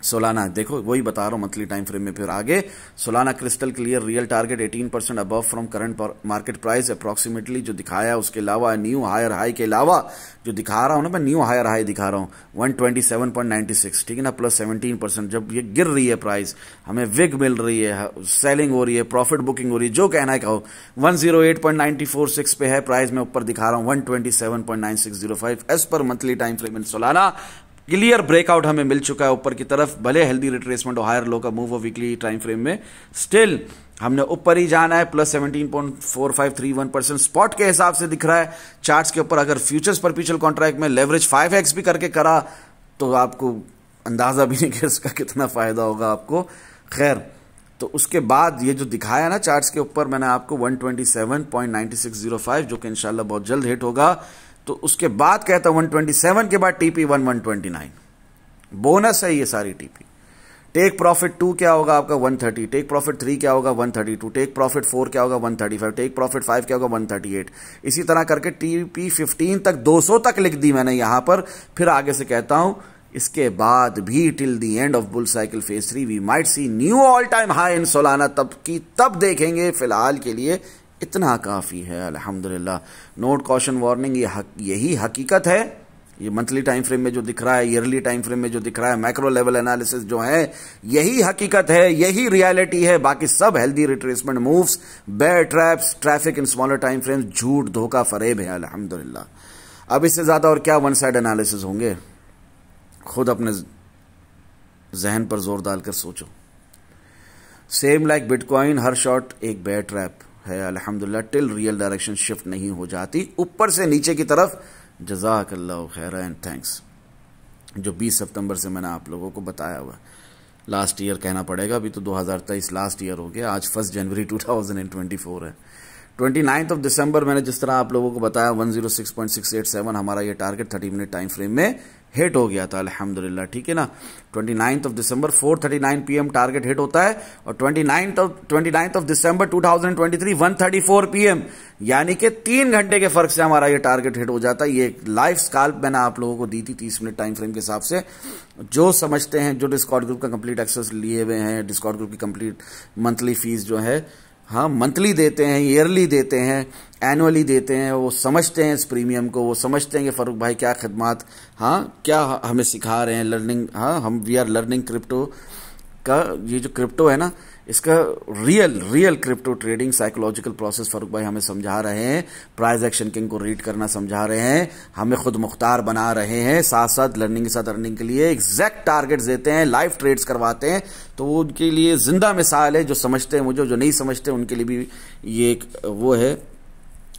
सोलाना देखो, वही बता रहा हूं मंथली टाइम फ्रेम में। फिर आगे Solana crystal clear, real target 18% above from current market price approximately, जो दिखाया उसके अलावा न्यू हायर हाई के अलावा जो दिखा रहा हूं ना मैं, न्यू हायर हाई दिखा रहा हूं 127.96, ठीक है ना, प्लस 17%। जब ये गिर रही है प्राइस, हमें विग मिल रही है, सेलिंग हो रही है, प्रॉफिट बुकिंग हो रही है, जो कहना है कहो, 108.946 पे है प्राइस, मैं ऊपर दिखा रहा हूं 127.9605 as per monthly time frame in Solana. Clear breakout हमें मिल चुका है ऊपर की तरफ, भले हेल्दी रिट्रेसमेंट और हायर लो का मूव हो वीकली टाइम फ्रेम में, स्टिल हमने ऊपर ही जाना है, प्लस 17.4531% स्पॉट के हिसाब से दिख रहा है चार्ट्स के ऊपर। अगर फ्यूचर्स परपेचुअल कॉन्ट्रैक्ट में लेवरेज 5x भी करके करा तो आपको अंदाजा भी नहीं कि इसका कितना फायदा होगा आपको। खैर, तो उसके बाद ये जो दिखाया ना चार्ट्स के ऊपर मैंने आपको 127.9605, जो कि इंशाल्लाह बहुत जल्द हिट होगा। तो उसके बाद कहता 127 के बाद टीपी 129, बोनस है ये सारी टीपी। टेक प्रॉफिट 2 क्या होगा आपका 130, टेक प्रॉफिट 3 क्या होगा 132, टेक प्रॉफिट 4 क्या होगा 135, टेक प्रॉफिट 5 क्या होगा 138, इसी तरह करके टीपी 15 तक 200 तक लिख दी मैंने यहां पर। फिर आगे से कहता हूं इसके बाद भी till the end of bull cycle phase 3 we might see new all time high in Solana, तब देखेंगे। फिलहाल के लिए इतना काफी है अल्हम्दुलिल्लाह। नोट कॉशन वार्निंग, यही हकीकत है। ये मंथली टाइम फ्रेम में जो दिख रहा है, ईयरली टाइम फ्रेम में जो दिख रहा है, मैक्रो लेवल एनालिसिस जो है, यही हकीकत है, यही रियलिटी है। बाकी सब healthy retracement moves, bear traps, traffic in smaller time frame, झूठ धोखा फरेब है अल्हम्दुलिल्लाह। अब इससे ज्यादा और क्या वन साइड एनालिसिस होंगे, खुद अपने जहन पर जोर डालकर सोचो। सेम लाइक बिटकॉइन, हर शॉट एक बेयर ट्रैप है अल्हम्दुलिल्लाह, टिल रियल डायरेक्शन शिफ्ट नहीं हो जाती ऊपर से नीचे की तरफ। जज़ाकल्लाहु खैर एंड थैंक्स। जो 20 सितंबर से मैंने आप लोगों को बताया हुआ, लास्ट ईयर कहना पड़ेगा, अभी तो 2023 लास्ट ईयर हो गया, आज 1 जनवरी 2024 है। 29 दिसंबर मैंने जिस तरह आप लोगों को बताया 106.687 हमारा ये टारगेट 30 मिनट टाइम फ्रेम में हिट हो गया था अल्हम्दुलिल्लाह, ठीक है ना। 29 दिसंबर 4:39 PM टारगेट हिट होता है, और 29 दिसंबर 2023 1:34 PM, यानी कि 3 घंटे के फर्क से हमारा ये टारगेट हिट हो जाता है। ये लाइव स्काल्प मैंने आप लोगों को दी थी 30 मिनट टाइम फ्रेम के हिसाब से। जो समझते हैं, जो डिस्कॉर्ड ग्रुप का कंप्लीट एक्सेस लिए हुए हैं, डिस्कॉर्ड ग्रुप की कंप्लीट मंथली फीस जो है, हाँ मंथली देते हैं, ईयरली देते हैं, एनुअली देते हैं, वो समझते हैं इस प्रीमियम को, वो समझते हैं कि फारूक भाई क्या खिदमात, हाँ क्या हमें सिखा रहे हैं लर्निंग। हाँ, हम वी आर लर्निंग क्रिप्टो का, ये जो क्रिप्टो है ना, इसका real crypto trading psychological process Farooq भाई हमें समझा रहे हैं। प्राइस एक्शन किंग को रीड करना समझा रहे हैं, हमें खुद मुख्तार बना रहे हैं, साथ साथ लर्निंग के साथ अर्निंग के लिए एग्जैक्ट टारगेट्स देते हैं, लाइव ट्रेड्स करवाते हैं। तो वो उनके लिए जिंदा मिसाल है, जो समझते हैं मुझे, जो नहीं समझते उनके लिए भी ये एक वो है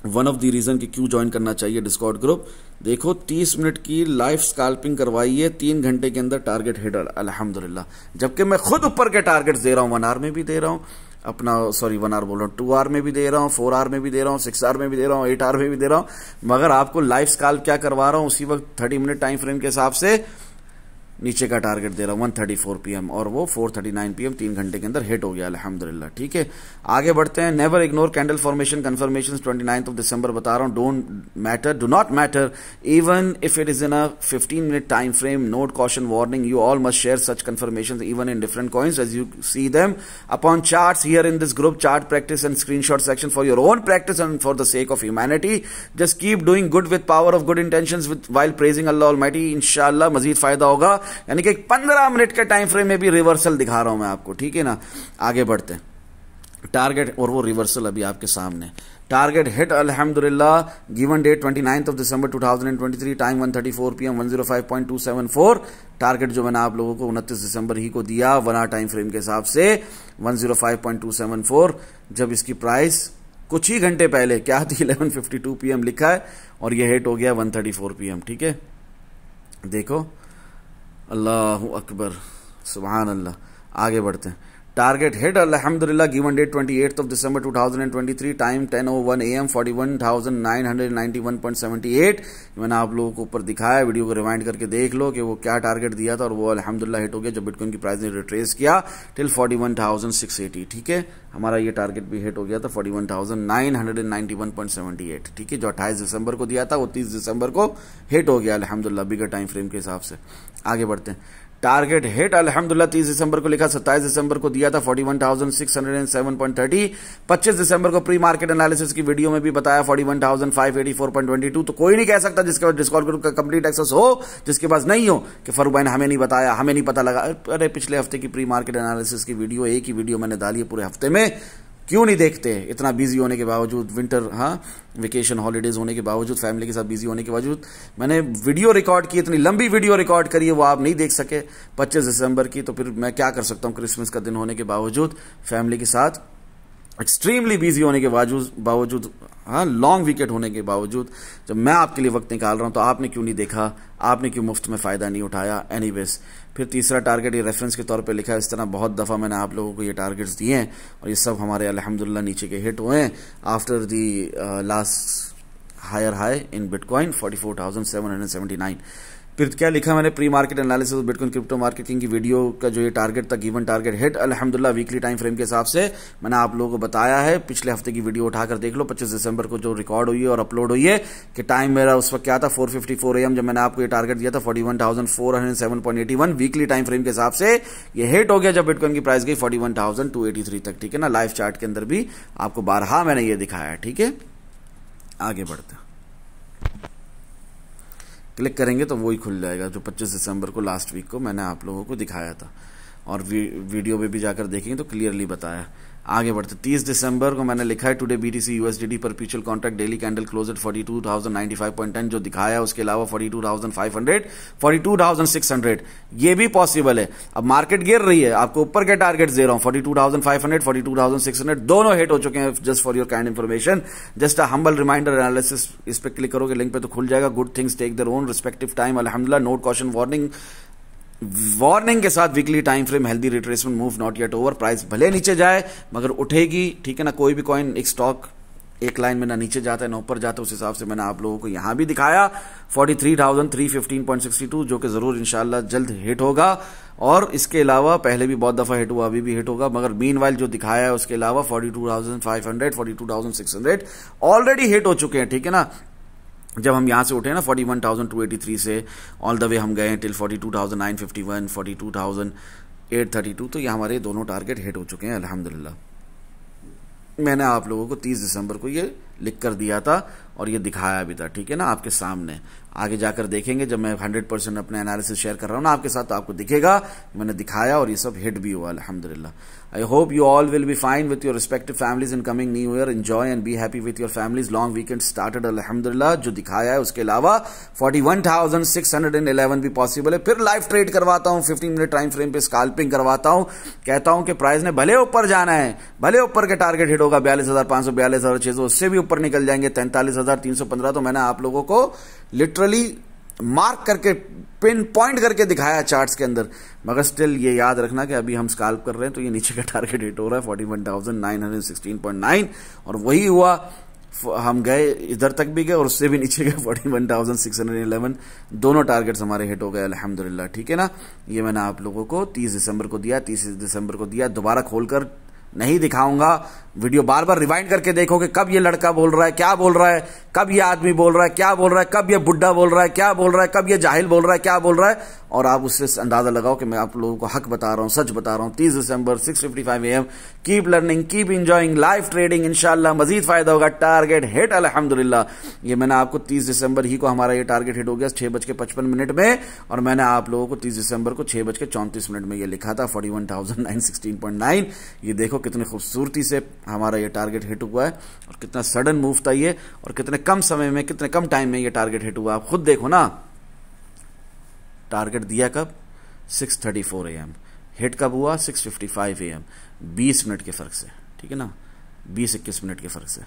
वन ऑफ द रीजन कि क्यों ज्वाइन करना चाहिए डिस्कॉर्ड ग्रुप। देखो 30 मिनट की लाइव स्कैल्पिंग करवाई है, 3 घंटे के अंदर टारगेट हिट अल्हम्दुलिल्लाह, जबकि मैं खुद ऊपर के टारगेट्स दे रहा हूं, 1 आवर में भी दे रहा हूं अपना, सॉरी 1 आवर बोल रहा हूं, 2 आवर में भी दे रहा हूं, 4 आवर में भी दे रहा हूं, 6 आवर में भी दे रहा हूं, 8 आवर में भी दे रहा हूं। मगर आपको लाइव स्कैल्प क्या करवा रहा हूं, उसी वक्त 30 मिनट टाइम फ्रेम के हिसाब से नीचे का टारगेट दे रहा हूं 1:34 PM, और वो 4:39 PM 3 घंटे के अंदर हिट हो गया अल्हम्दुलिल्लाह, ठीक है। आगे बढ़ते हैं। Never ignore candle formation confirmation, 29 दिसंबर बता रहा हूं, do not matter even if it is in a 15 minute time frame. Note caution warning, you all must share such confirmation even in different coins as you see them upon charts here in this group, chart practice and screenshot section for your own practice and for the sake of humanity. Just keep doing good with power of good intentions with while praising Allah almighty, इंशाअल्लाह मजीद फायदा होगा। यानी कि 15 minute के time frame में भी reversal दिखा रहा हूं मैं आपको, ठीक है ना। आगे बढ़ते हैं। टारगेट और वो रिवर्सल अभी आपके सामने, टारगेट हिट अल्हम्दुलिल्लाह। गिवन डेट 29 दिसंबर 2023, टाइम 1:34 PM, 105.274। टारगेट जो मैंने आप लोगों को 29 दिसंबर ही को दिया 1 आवर टाइम फ्रेम के हिसाब से 105.274, जब इसकी प्राइस कुछ ही घंटे पहले क्या थी 11:52 PM लिखा है, और यह हिट हो गया 1:34 PM, ठीक है। देखो अल्लाहु अकबर, सुभान अल्लाह। आगे बढ़ते हैं। टारगेट हिट अल्हम्दुलिल्लाह। Given date 28 December 2023, time 10:01 AM, 41,991.78। मैंने आप लोगों को ऊपर दिखाया, वीडियो को रिवाइंड करके देख लो कि वो क्या टारगेट दिया था, और वो अल्हम्दुलिल्लाह हिट हो गया जब बिटकॉइन की प्राइस ने रिट्रेस किया टिल 41,680, ठीक है। हमारा ये टारगेट भी हिट हो गया था 41,991.78, ठीक है। जो 28 दिसंबर को दिया था वो 30 दिसंबर को हिट हो गया अल्हम्दुलिल्लाह, बिगर टाइम फ्रेम के हिसाब से। आगे बढ़ते हैं। टारगेट हिट अल्हम्दुलिल्लाह 30 दिसंबर को लिखा, 27 दिसंबर को दिया था 41,607.30, 25 दिसंबर को प्री मार्केट एनालिसिस की वीडियो में भी बताया 41,584.22। तो कोई नहीं कह सकता जिसके पास डिस्कॉर्ड ग्रुप का कंप्लीट एक्सेस हो, जिसके पास नहीं हो, कि फरूक भाई ने हमें नहीं बताया, हमें नहीं पता लगा। अरे पिछले हफ्ते की प्री मार्केट एनालिसिस की वीडियो, एक ही वीडियो मैंने डाली है पूरे हफ्ते में, क्यों नहीं देखते? इतना बिजी होने के बावजूद, विंटर वेकेशन हॉलीडेज होने के बावजूद, फैमिली के साथ बिजी होने के बावजूद मैंने वीडियो रिकॉर्ड की, इतनी लंबी वीडियो रिकॉर्ड करी है, वो आप नहीं देख सके 25 दिसंबर की। तो फिर मैं क्या कर सकता हूं? क्रिसमस का दिन होने के बावजूद, फैमिली के साथ एक्सट्रीमली बिजी होने के बावजूद लॉन्ग वीकेंड होने के बावजूद, जब मैं आपके लिए वक्त निकाल रहा हूं तो आपने क्यों नहीं देखा? आपने क्यों मुफ्त में फायदा नहीं उठाया? एनीवेज, फिर तीसरा टारगेट ये रेफरेंस के तौर पे लिखा है। इस तरह बहुत दफा मैंने आप लोगों को ये टारगेट्स दिए हैं और ये सब हमारे अल्हम्दुलिल्लाह नीचे के हिट हुए हैं after the last higher high in Bitcoin 44,779। फिर क्या लिखा मैंने? Pre market analysis of bitcoin crypto marketing की वीडियो का जो ये टारगेट था, गिवन टारगेट हिट अल्हम्दुलिल्लाह वीकली टाइम फ्रेम के हिसाब से मैंने आप लोगों को बताया है। पिछले हफ्ते की वीडियो उठाकर देख लो, 25 दिसंबर को जो रिकॉर्ड हुई है और अपलोड हुई है, कि टाइम मेरा उस वक्त क्या था 4:54 AM जब मैंने आपको ये टारगेट दिया था 41,407.81। वीकली टाइम फ्रेम के हिसाब से ये हिट हो गया जब बिटकॉइन की प्राइस गई 41,283 तक। ठीक है ना, लाइव चार्ट के अंदर भी आपको बारहा मैंने ये दिखाया है। ठीक है, आगे बढ़ते, क्लिक करेंगे तो वही खुल जाएगा जो 25 दिसंबर को लास्ट वीक को मैंने आप लोगों को दिखाया था, और वीडियो में भी जाकर देखेंगे तो क्लियरली बताया। आगे बढ़ते, 30 दिसंबर को मैंने लिखा है today BTC USDT perpetual contract daily candle close eight 42,095.10, जो दिखाया है उसके अलावा 42,500, 42,600 ये भी पॉसिबल है। अब मार्केट गिर रही है, आपको ऊपर के टारगेट्स दे रहा हूं 42,500, 42,600 दोनों हिट हो चुके हैं। Just for your kind information, just a humble reminder analysis, इस पे क्लिक करोगे लिंक पे तो खुल जाएगा। Good things take their own respective time अल्हम्दुलिल्लाह। नोट कॉशन वार्निंग के साथ weekly time frame healthy retracement move not yet over. Price भले नीचे जाए मगर उठेगी। ठीक है ना, कोई भी कॉइन एक स्टॉक एक लाइन में ना नीचे जाता है ना ऊपर जाता है, उस हिसाब से मैंने आप लोगों को यहां भी दिखाया 43,315.62, जो कि जरूर इंशाल्लाह जल्द हिट होगा। और इसके अलावा पहले भी बहुत दफा हिट हुआ, अभी भी हिट होगा, मगर मीनवाइल जो दिखाया है उसके अलावा 42,500, 42,600 ऑलरेडी हिट हो चुके हैं। ठीक है ना, जब हम यहां से उठे ना 41,283 से ऑल द वे हम गए टिल 42,951, 42,832, तो ये हमारे दोनों टारगेट हिट हो चुके हैं अल्हम्दुलिल्लाह। मैंने आप लोगों को 30 दिसंबर को ये लिख कर दिया था और ये दिखाया भी था। ठीक है ना, आपके सामने आगे जाकर देखेंगे जब मैं 100% अपने एनालिसिस शेयर कर रहा हूं ना आपके साथ, तो आपको दिखेगा मैंने दिखाया और ये सब हिट भी हुआ अल्हम्दुलिल्लाह। I hope you all will be fine with your respective families in coming new year. Enjoy and be happy with your families. Long weekend started अल्हम्दुलिल्लाह, जो दिखाया है उसके अलावा 41,611 भी पॉसिबल है। फिर लाइव ट्रेड करवाता हूं, 15 मिनट टाइम फ्रेम पे स्काल्पिंग करवाता हूं। कहता हूं कि प्राइस ने भले ऊपर जाना है, भले ऊपर के टारगेट हिट होगा 42,500, 42,600, उससे भी ऊपर निकल जाएंगे 43,315। तो मैंने आप लोगों को लिटरली मार्क करके पिन पॉइंट करके दिखाया चार्ट्स के अंदर, मगर स्टिल ये याद रखना कि अभी हम स्काल्प कर रहे हैं तो ये नीचे का टारगेट हिट हो रहा है 41,916.9, और वही हुआ। हम गए इधर तक भी गए और उससे भी नीचे गए 41,611। दोनों टारगेट्स हमारे हिट हो गए अल्हम्दुलिल्लाह। ठीक है ना, ये मैंने आप लोगों को 30 दिसंबर को दिया, 30 दिसंबर को दिया। दोबारा खोलकर नहीं दिखाऊंगा, वीडियो बार बार रिवाइंड करके देखोगे कब ये लड़का बोल रहा है, क्या बोल रहा है, कब ये आदमी बोल रहा है, क्या बोल रहा है, कब ये बुड्ढा बोल रहा है, क्या बोल रहा है, कब ये जाहिल बोल रहा है, क्या बोल रहा है, और आप उससे अंदाजा लगाओ कि मैं आप लोगों को हक बता रहा हूं, सच बता रहा हूं। 30 दिसंबर 6:55 AM, keep learning, keep enjoying live trading, इंशाल्लाह मजीद फायदा होगा। टारगेट हिट अल्हम्दुलिल्लाह। ये मैंने आपको 30 दिसंबर ही को हमारा ये टारगेट हिट हो गया 6:55 में, और मैंने आप लोगों को 30 दिसंबर को 6:34 में ये लिखा था 41,916.9। ये देखो कितनी खूबसूरती से हमारा ये टारगेट हिट हुआ है और कितना सडन मूव था ये, और कितने कम समय में, कितने कम टाइम में ये टारगेट हिट हुआ। आप खुद देखो ना, टारगेट दिया कब 6:34 AM, हिट कब हुआ 6:55 AM, 20 मिनट के फर्क से। ठीक है ना, 20-21 मिनट के फर्क से।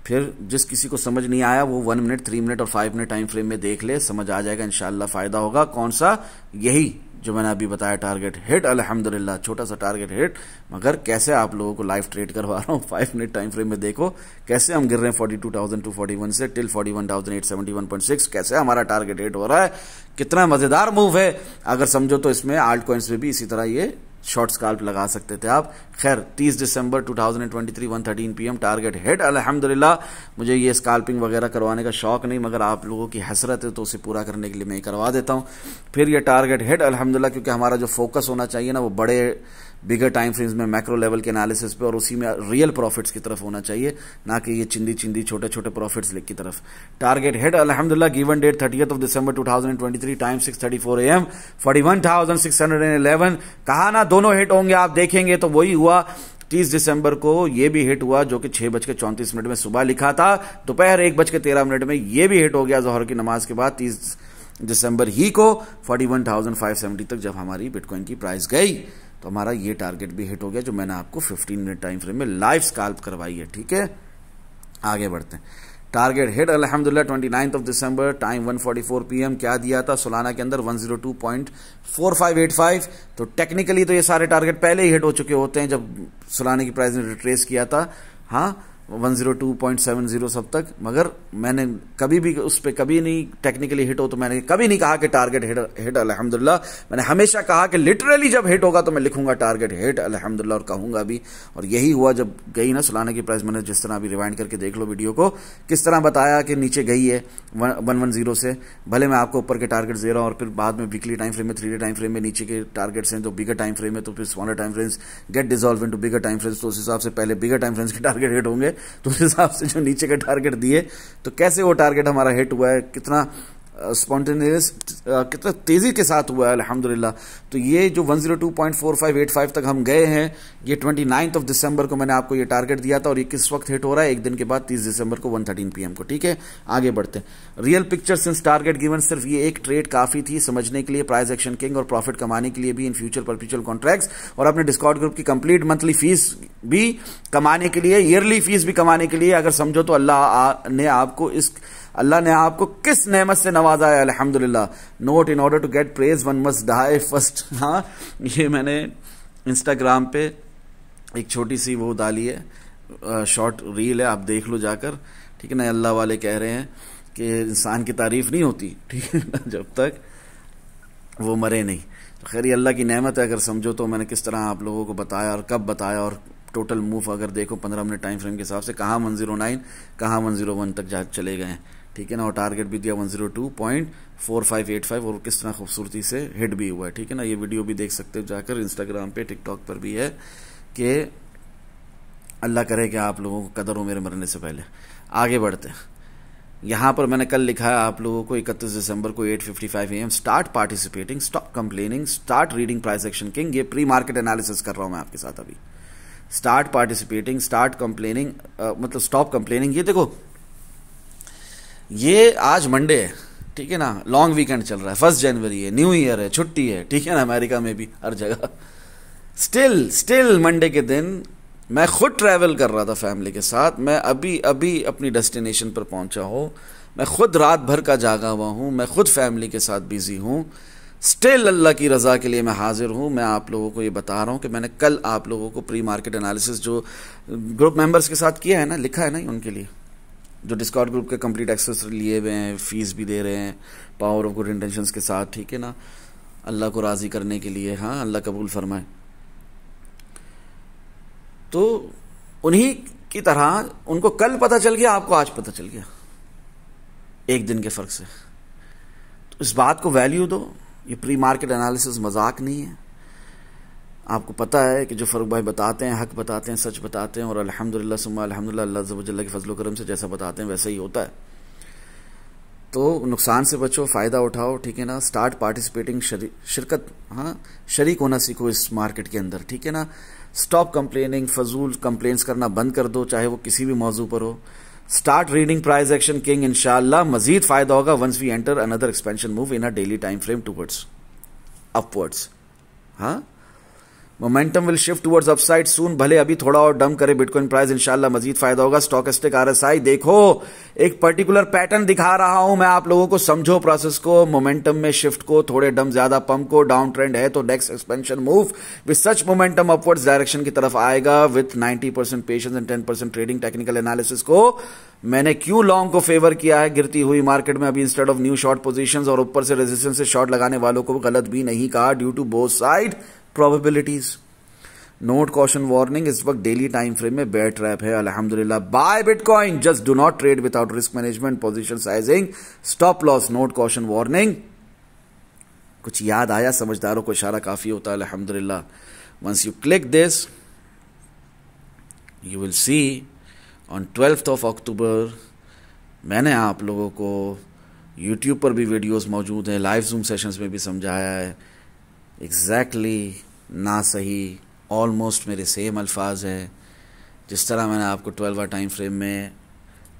फिर जिस किसी को समझ नहीं आया वो 1 मिनट, 3 मिनट और 5 मिनट टाइम फ्रेम में देख ले, समझ आ जाएगा इंशाल्लाह। फायदा होगा। कौन सा? यही जो मैंने अभी बताया, टारगेट हिट अल्हम्दुलिल्लाह। छोटा सा टारगेट हिट, मगर कैसे आप लोगों को लाइव ट्रेड करवा रहा हूं। 5 मिनट टाइम फ्रेम में देखो कैसे हम गिर रहे हैं 42,241 से टिल 41,871.6। कैसे हमारा टारगेट हिट हो रहा है, कितना मजेदार मूव है। अगर समझो तो इसमें आल्ट कॉइन्स में भी इसी तरह ये शॉर्ट स्काल्प लगा सकते थे आप। खैर 30 दिसंबर 2023 1:13 PM टारगेट हिट। अल्हम्दुलिल्लाह, मुझे ये स्काल्पिंग वगैरह करवाने का शौक नहीं, मगर आप लोगों की हसरत है तो उसे पूरा करने के लिए मैं करवा देता हूँ। फिर ये टारगेट हिट अल्हम्दुलिल्लाह, क्योंकि हमारा जो फोकस होना चाहिए ना वो बड़े बिगर टाइम फ्रेम्स में मैक्रो लेवल के एनालिसिस पे और उसी में रियल प्रॉफिट्स की तरफ होना चाहिए, ना कि ये चिंदी चिंदी छोटे छोटे प्रॉफिट्स की तरफ। टारगेट हिट अल्हम्दुलिल्लाह। Given date 30 December 2023, time 6:34 AM, 41,611। कहा ना दोनों हिट होंगे, आप देखेंगे तो वही हुआ। 30 दिसंबर को ये भी हिट हुआ जो कि 6:34 में सुबह लिखा था, दोपहर 1:13 में ये भी हिट हो गया जोहर की नमाज के बाद 30 दिसंबर ही को 41,570 तक जब हमारी बिटकॉइन की प्राइस गई, तो हमारा ये टारगेट भी हिट हो गया जो मैंने आपको 15 मिनट टाइम फ्रेम में लाइव स्काल्प करवाई है। ठीक है, आगे बढ़ते हैं। टारगेट हिट अल्हम्दुलिल्लाह 29 दिसंबर, टाइम 1:44 PM। क्या दिया था सोलाना के अंदर 102.4585। तो टेक्निकली तो ये सारे टारगेट पहले ही हिट हो चुके होते हैं जब सोलाना की प्राइस ने रिट्रेस किया था, हाँ 102.70 सब तक, मगर मैंने कभी भी उस पर कभी नहीं टेक्निकली हिट हो तो मैंने कभी नहीं कहा कि टारगेट हिट अल्हम्दुलिल्लाह। मैंने हमेशा कहा कि लिटरली जब हिट होगा तो मैं लिखूंगा टारगेट हिट अल्हम्दुलिल्लाह, और कहूंगा भी, और यही हुआ जब गई ना सोलाना की प्राइस। मैंने जिस तरह अभी रिवाइंड करके देख लो वीडियो को, किस तरह बताया कि नीचे गई है 110 से, भले मैं आपको ऊपर के टारगेट दे रहा हूं और फिर बाद में वीकली टाइम फ्रेम में 3 डे टाइम फ्रेम में नीचे के टारगेट्स हैं, तो बिगर टाइम फ्रेम में तो फिर smaller time frames get dissolve into bigger time frames, तो उस हिसाब से पहले बिगर टाइम फ्रेम्स के टारगेट हिट होंगे, तो उस हिसाब से जो नीचे के टारगेट दिए, तो कैसे वो टारगेट हमारा हिट हुआ है, कितना स्पॉन्टेनियस, कितना तेजी के साथ हुआ है अल्हम्दुलिल्लाह। तो ये जो 102.4585 तक हम गए हैं, ये 29 दिसंबर को मैंने आपको ये टारगेट दिया था, और ये किस वक्त हिट हो रहा है, एक दिन के बाद 30 दिसंबर को 1:13 PM को। ठीक है, आगे बढ़ते हैं। Real picture since target given, सिर्फ ये एक ट्रेड काफी थी समझने के लिए, प्राइस एक्शन किंग और प्रॉफिट कमाने के लिए भी इन फ्यूचर परपेचुअल कॉन्ट्रैक्ट्स, और अपने डिस्कॉर्ड ग्रुप की कंप्लीट मंथली फीस भी कमाने के लिए, ईयरली फीस भी कमाने के लिए। अगर समझो तो अल्लाह ने आपको किस नेमत से नवाजा है अल्हम्दुलिल्लाह। Note, in order to get praise one must die first. हाँ, ये मैंने इंस्टाग्राम पे एक छोटी सी वो डाली है, शॉर्ट रील है, आप देख लो जाकर। ठीक है ना, अल्लाह वाले कह रहे हैं कि इंसान की तारीफ नहीं होती, ठीक है ना, जब तक वो मरे नहीं। तो खैर ये अल्लाह की नेमत है, अगर समझो तो। मैंने किस तरह आप लोगों को बताया और कब बताया, और टोटल मूव अगर देखो 15 मिनट टाइम फ्रेम के हिसाब से, कहाँ 109 कहाँ 101 तक जा चले गए हैं। ठीक है ना, और टारगेट भी दिया 102.4585, और किस तरह खूबसूरती से हिट भी हुआ है। ठीक है ना, ये वीडियो भी देख सकते हो जाकर, इंस्टाग्राम पे, टिकटॉक पर भी है, कि अल्लाह करे कि आप लोगों को कदर हो मेरे मरने से पहले। आगे बढ़ते हैं। यहां पर मैंने कल लिखा है आप लोगों को 31 दिसंबर को 8:55 AM, start participating, stop complaining, start reading price action king. ये प्री मार्केट एनालिसिस कर रहा हूं मैं आपके साथ अभी। स्टार्ट पार्टिसिपेटिंग, स्टार्ट कंप्लेनिंग, मतलब स्टॉप कंप्लेनिंग। ये देखो, ये आज मंडे है, ठीक है ना, लॉन्ग वीकेंड चल रहा है, 1 जनवरी है, न्यू ईयर है, छुट्टी है, ठीक है ना, अमेरिका में भी हर जगह। स्टिल मंडे के दिन मैं खुद ट्रैवल कर रहा था फैमिली के साथ। मैं अभी अपनी डेस्टिनेशन पर पहुंचा हूं, मैं खुद रात भर का जागा हुआ हूं, मैं खुद फैमिली के साथ बिजी हूं। स्टिल अल्लाह की रजा के लिए मैं हाजिर हूं। मैं आप लोगों को ये बता रहा हूं कि मैंने कल आप लोगों को प्री मार्केट एनालिसिस जो ग्रुप मेंबर्स के साथ किया है ना, लिखा है ना उनके लिए, जो डिस्कॉर्ड ग्रुप के कंप्लीट एक्सेस लिए हुए हैं, फीस भी दे रहे हैं, पावर ऑफ गुड इंटेंशंस के साथ, ठीक है ना, अल्लाह को राजी करने के लिए। हाँ, अल्लाह कबूल फरमाए। तो उन्हीं की तरह उनको कल पता चल गया, आपको आज पता चल गया, एक दिन के फर्क से। तो इस बात को वैल्यू दो। ये प्री मार्केट एनालिसिस मजाक नहीं है। आपको पता है कि जो फरूक भाई बताते हैं, हक बताते हैं, सच बताते हैं, और अल्हम्दुलिल्लाह सुम्मा अल्हम्दुलिल्लाह, अल्लाह अज़्ज़ व जल्ल के फजल करम से जैसा बताते हैं वैसा ही होता है। तो नुकसान से बचो, फायदा उठाओ, ठीक है ना। स्टार्ट पार्टिसिपेटिंग, शिरकत, हाँ, शरीक होना सीखो इस मार्केट के अंदर, ठीक है ना। स्टॉप कंप्लेनिंग, फजूल कंप्लेंट्स करना बंद कर दो, चाहे वो किसी भी मौजू पर हो। Start reading price action king, इंशाल्लाह मजीद फायदा होगा once we enter another expansion move in a daily time frame towards upwards. हाँ, momentum will shift towards upside soon, भले अभी थोड़ा और डम करे बिटकॉइन प्राइस, इंशाल्लाह मजीद फायदा होगा। स्टॉकेस्टिक आरएसआई देखो, एक पर्टिकुलर पैटर्न दिखा रहा हूं मैं आप लोगों को, समझो प्रोसेस को, मोमेंटम में शिफ्ट को, थोड़े डम ज्यादा पंप को, डाउन ट्रेंड है तो next expansion move with such momentum upwards direction की तरफ आएगा with 90% patience and 10% trading. Technical analysis को मैंने क्यों लॉन्ग को फेवर किया है गिरती हुई मार्केट में अभी instead of new short positions, और ऊपर से रेजिस्टेंस से शॉर्ट लगाने वालों को गलत भी नहीं कहा, due to both side probabilities. Note caution warning, इस वक्त डेली टाइम फ्रेम में बेयर ट्रैप है। अल्हम्दुलिल्लाह, buy Bitcoin, just do not trade without risk management, position sizing, stop loss, note caution warning. कुछ याद आया? समझदारों को इशारा काफी होता है। अल्हम्दुलिल्लाह, once you click this you will see on 12th of October मैंने आप लोगों को YouTube पर भी वीडियोस मौजूद हैं, लाइव जूम सेशंस में भी समझाया है। एग्जैक्टली ना सही, ऑलमोस्ट मेरे सेम अल्फाज हैं जिस तरह मैंने आपको 12 टाइम फ्रेम में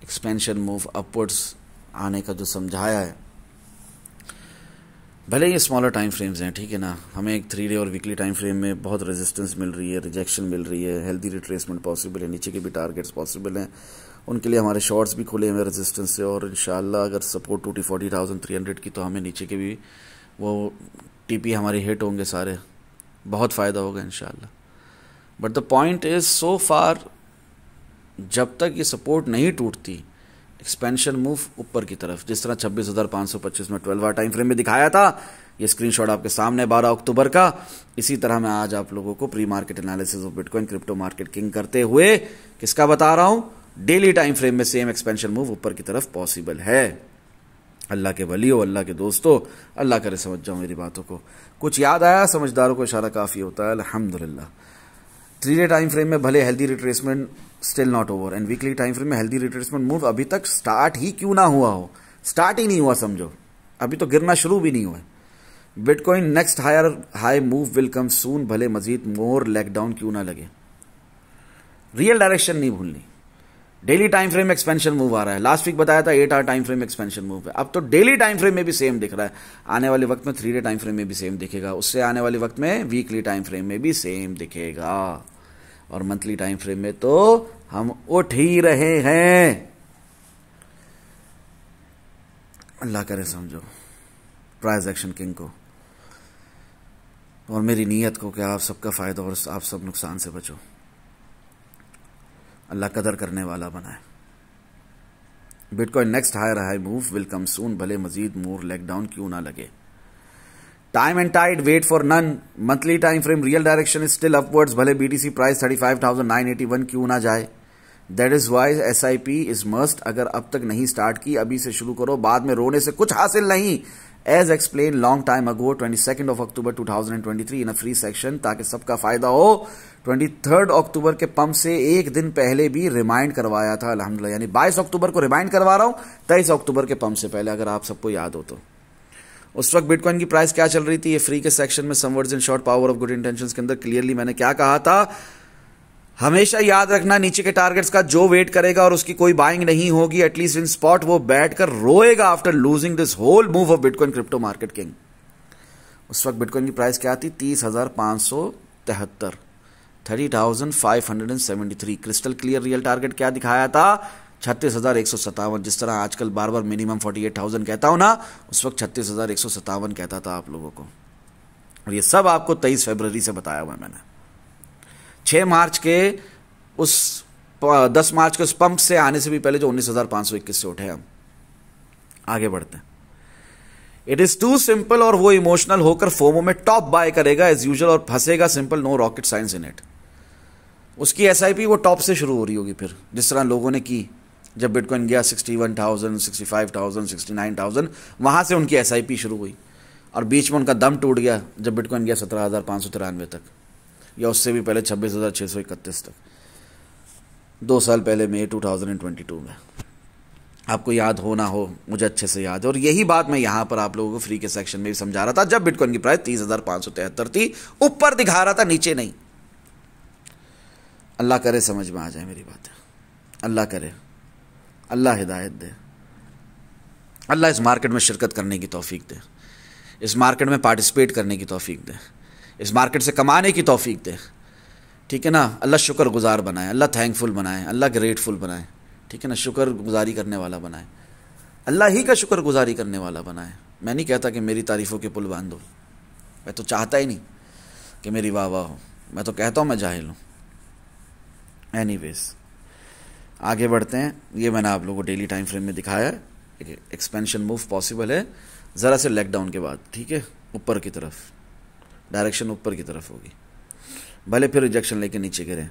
एक्सपेंशन मूव अपवर्ड्स आने का जो समझाया है। भले ये स्मॉलर टाइम फ्रेम्स हैं, ठीक है ना, हमें एक 3 डे और वीकली टाइम फ्रेम में बहुत रेजिस्टेंस मिल रही है, रिजेक्शन मिल रही है, हेल्दी रिट्रेसमेंट पॉसिबल है, नीचे के भी टारगेट्स पॉसिबल हैं। उनके लिए हमारे शॉर्ट्स भी खुले हुए रेजिस्टेंस से, और इंशाल्लाह अगर सपोर्ट टूटी 40,300 की, तो हमें नीचे के भी वो टीपी हमारे हिट होंगे सारे, बहुत फ़ायदा होगा इंशाल्लाह। बट द पॉइंट इज़, सो फार जब तक ये सपोर्ट नहीं टूटती, एक्सपेंशन मूव ऊपर की तरफ, जिस तरह 26,525 में 12 टाइम फ्रेम में दिखाया था, ये स्क्रीनशॉट आपके सामने 12 अक्टूबर का। इसी तरह मैं आज आप लोगों को pre market analysis of bitcoin crypto market king करते हुए किसका बता रहा हूं, डेली टाइम फ्रेम में सेम एक्सपेंशन मूव ऊपर की तरफ पॉसिबल है। अल्लाह के वलियों, अल्लाह के दोस्तों, अल्लाह करे समझ जाओ मेरी बातों को। कुछ याद आया? समझदारों को इशारा काफी होता है। अल्हम्दुलिल्लाह, 3 डे टाइम फ्रेम में भले healthy retracement still not over, and weekly time frame में हेल्दी रिट्रेसमेंट मूव अभी तक स्टार्ट ही क्यों ना हुआ हो, स्टार्ट ही नहीं हुआ समझो, अभी तो गिरना शुरू भी नहीं हुआ। Bitcoin next higher high move will come soon, भले मजीद मोर लेग डाउन क्यों ना लगे। रियल डायरेक्शन नहीं भूलनी। Daily time frame expansion move आ रहा है, लास्ट वीक बताया था 8 hour time frame expansion move है, अब तो डेली टाइम फ्रेम में भी सेम दिख रहा है। आने वाले वक्त में 3 डे टाइम फ्रेम में भी सेम दिखेगा, उससे आने वाले वक्त में वीकली टाइम फ्रेम में भी सेम दिखेगा, और मंथली टाइम फ्रेम में तो हम उठ ही रहे हैं। अल्लाह करे समझो प्राइस एक्शन किंग को और मेरी नीयत को कि आप सबका फायदा और आप सब नुकसान से बचो। अल्लाह कदर करने वाला बनाए। Bitcoin next higher high move will come soon, भले मजीद मोर लेग डाउन क्यों ना लगे। Time and tide wait for none, monthly time frame real direction is still upwards, भले बीटीसी प्राइस 35,981 क्यों ना जाए। That is why SIP is must, अगर अब तक नहीं स्टार्ट की अभी से शुरू करो, बाद में रोने से कुछ हासिल नहीं। As explain long time ago 22 October 2023 in a free section, ताकि सबका फायदा हो। 23 अक्टूबर के पंप से एक दिन पहले भी रिमाइंड करवाया था अल्हम्दुलिल्लाह, यानी 22 अक्टूबर को रिमाइंड करवा रहा हूं, 23 अक्टूबर के पंप से पहले, अगर आप सबको याद हो तो। उस वक्त बिटकॉइन की प्राइस क्या चल रही थी, ये फ्री के सेक्शन में some words in short power of good intentions के अंदर क्लियरली मैंने क्या कहा था, हमेशा याद रखना नीचे के टारगेट्स का जो वेट करेगा और उसकी कोई बाइंग नहीं होगी, एटलीस्ट इन स्पॉट वो बैठकर रोएगा after losing this whole move of bitcoin crypto market king. उस वक्त बिटकॉइन की प्राइस क्या थी, 30,573, 30,573। क्रिस्टल क्लियर रियल टारगेट क्या दिखाया था, 36,157। जिस तरह आजकल बार बार मिनिमम 48,000 कहता हूं ना, उस वक्त 36,157 कहता था आप लोगों को, और ये सब आपको 23 फरवरी से बताया हुआ मैंने। 6 मार्च के उस 10 मार्च के उस पंप से आने से भी पहले जो 19,521 से उठे हम। आगे बढ़ते हैं। इट इज टू सिंपल, और वो इमोशनल होकर फोमो में टॉप बाय करेगा एज यूजुअल और फंसेगा simple, no rocket science in it. उसकी SIP वो टॉप से शुरू हो रही होगी फिर, जिस तरह लोगों ने की जब बिटकॉइन गया 61,000, 65,000, 69,000, वहां से उनकी SIP शुरू हुई, और बीच में उनका दम टूट गया जब बिटकॉइन गया 17,593 तक, या उससे भी पहले 26,631 तक, 2 साल पहले मई 2022 में। आपको याद हो ना हो, मुझे अच्छे से याद है, और यही बात मैं यहां पर आप लोगों को फ्री के सेक्शन में भी समझा रहा था, जब बिटकॉइन की प्राइस 30,573 थी, ऊपर दिखा रहा था, नीचे नहीं। अल्लाह करे समझ में आ जाए मेरी बात, अल्लाह करे, अल्लाह हिदायत दे, अल्लाह इस मार्केट में शिरकत करने की तौफीक दे, इस मार्केट में पार्टिसिपेट करने की तौफीक दे, इस मार्केट से कमाने की तौफीक दे, ठीक है ना। अल्लाह शुक्रगुजार बनाए, अल्लाह थैंकफुल बनाए, अल्लाह ग्रेटफुल बनाए, ठीक है ना, शुक्रगुजारी करने वाला बनाए, अल्लाह ही का शुक्रगुजारी करने वाला बनाए। मैं नहीं कहता कि मेरी तारीफ़ों के पुल बांध दो, मैं तो चाहता ही नहीं कि मेरी वाह वाह हो, मैं तो कहता हूँ मैं जाहिल हूँ। एनीवेज आगे बढ़ते हैं। ये मैंने आप लोगों को डेली टाइम फ्रेम में दिखाया है, एक्सपेंशन मूव पॉसिबल है ज़रा से लेग डाउन के बाद, ठीक है, ऊपर की तरफ डायरेक्शन ऊपर की तरफ होगी, भले फिर रिजेक्शन लेके नीचे गिरे।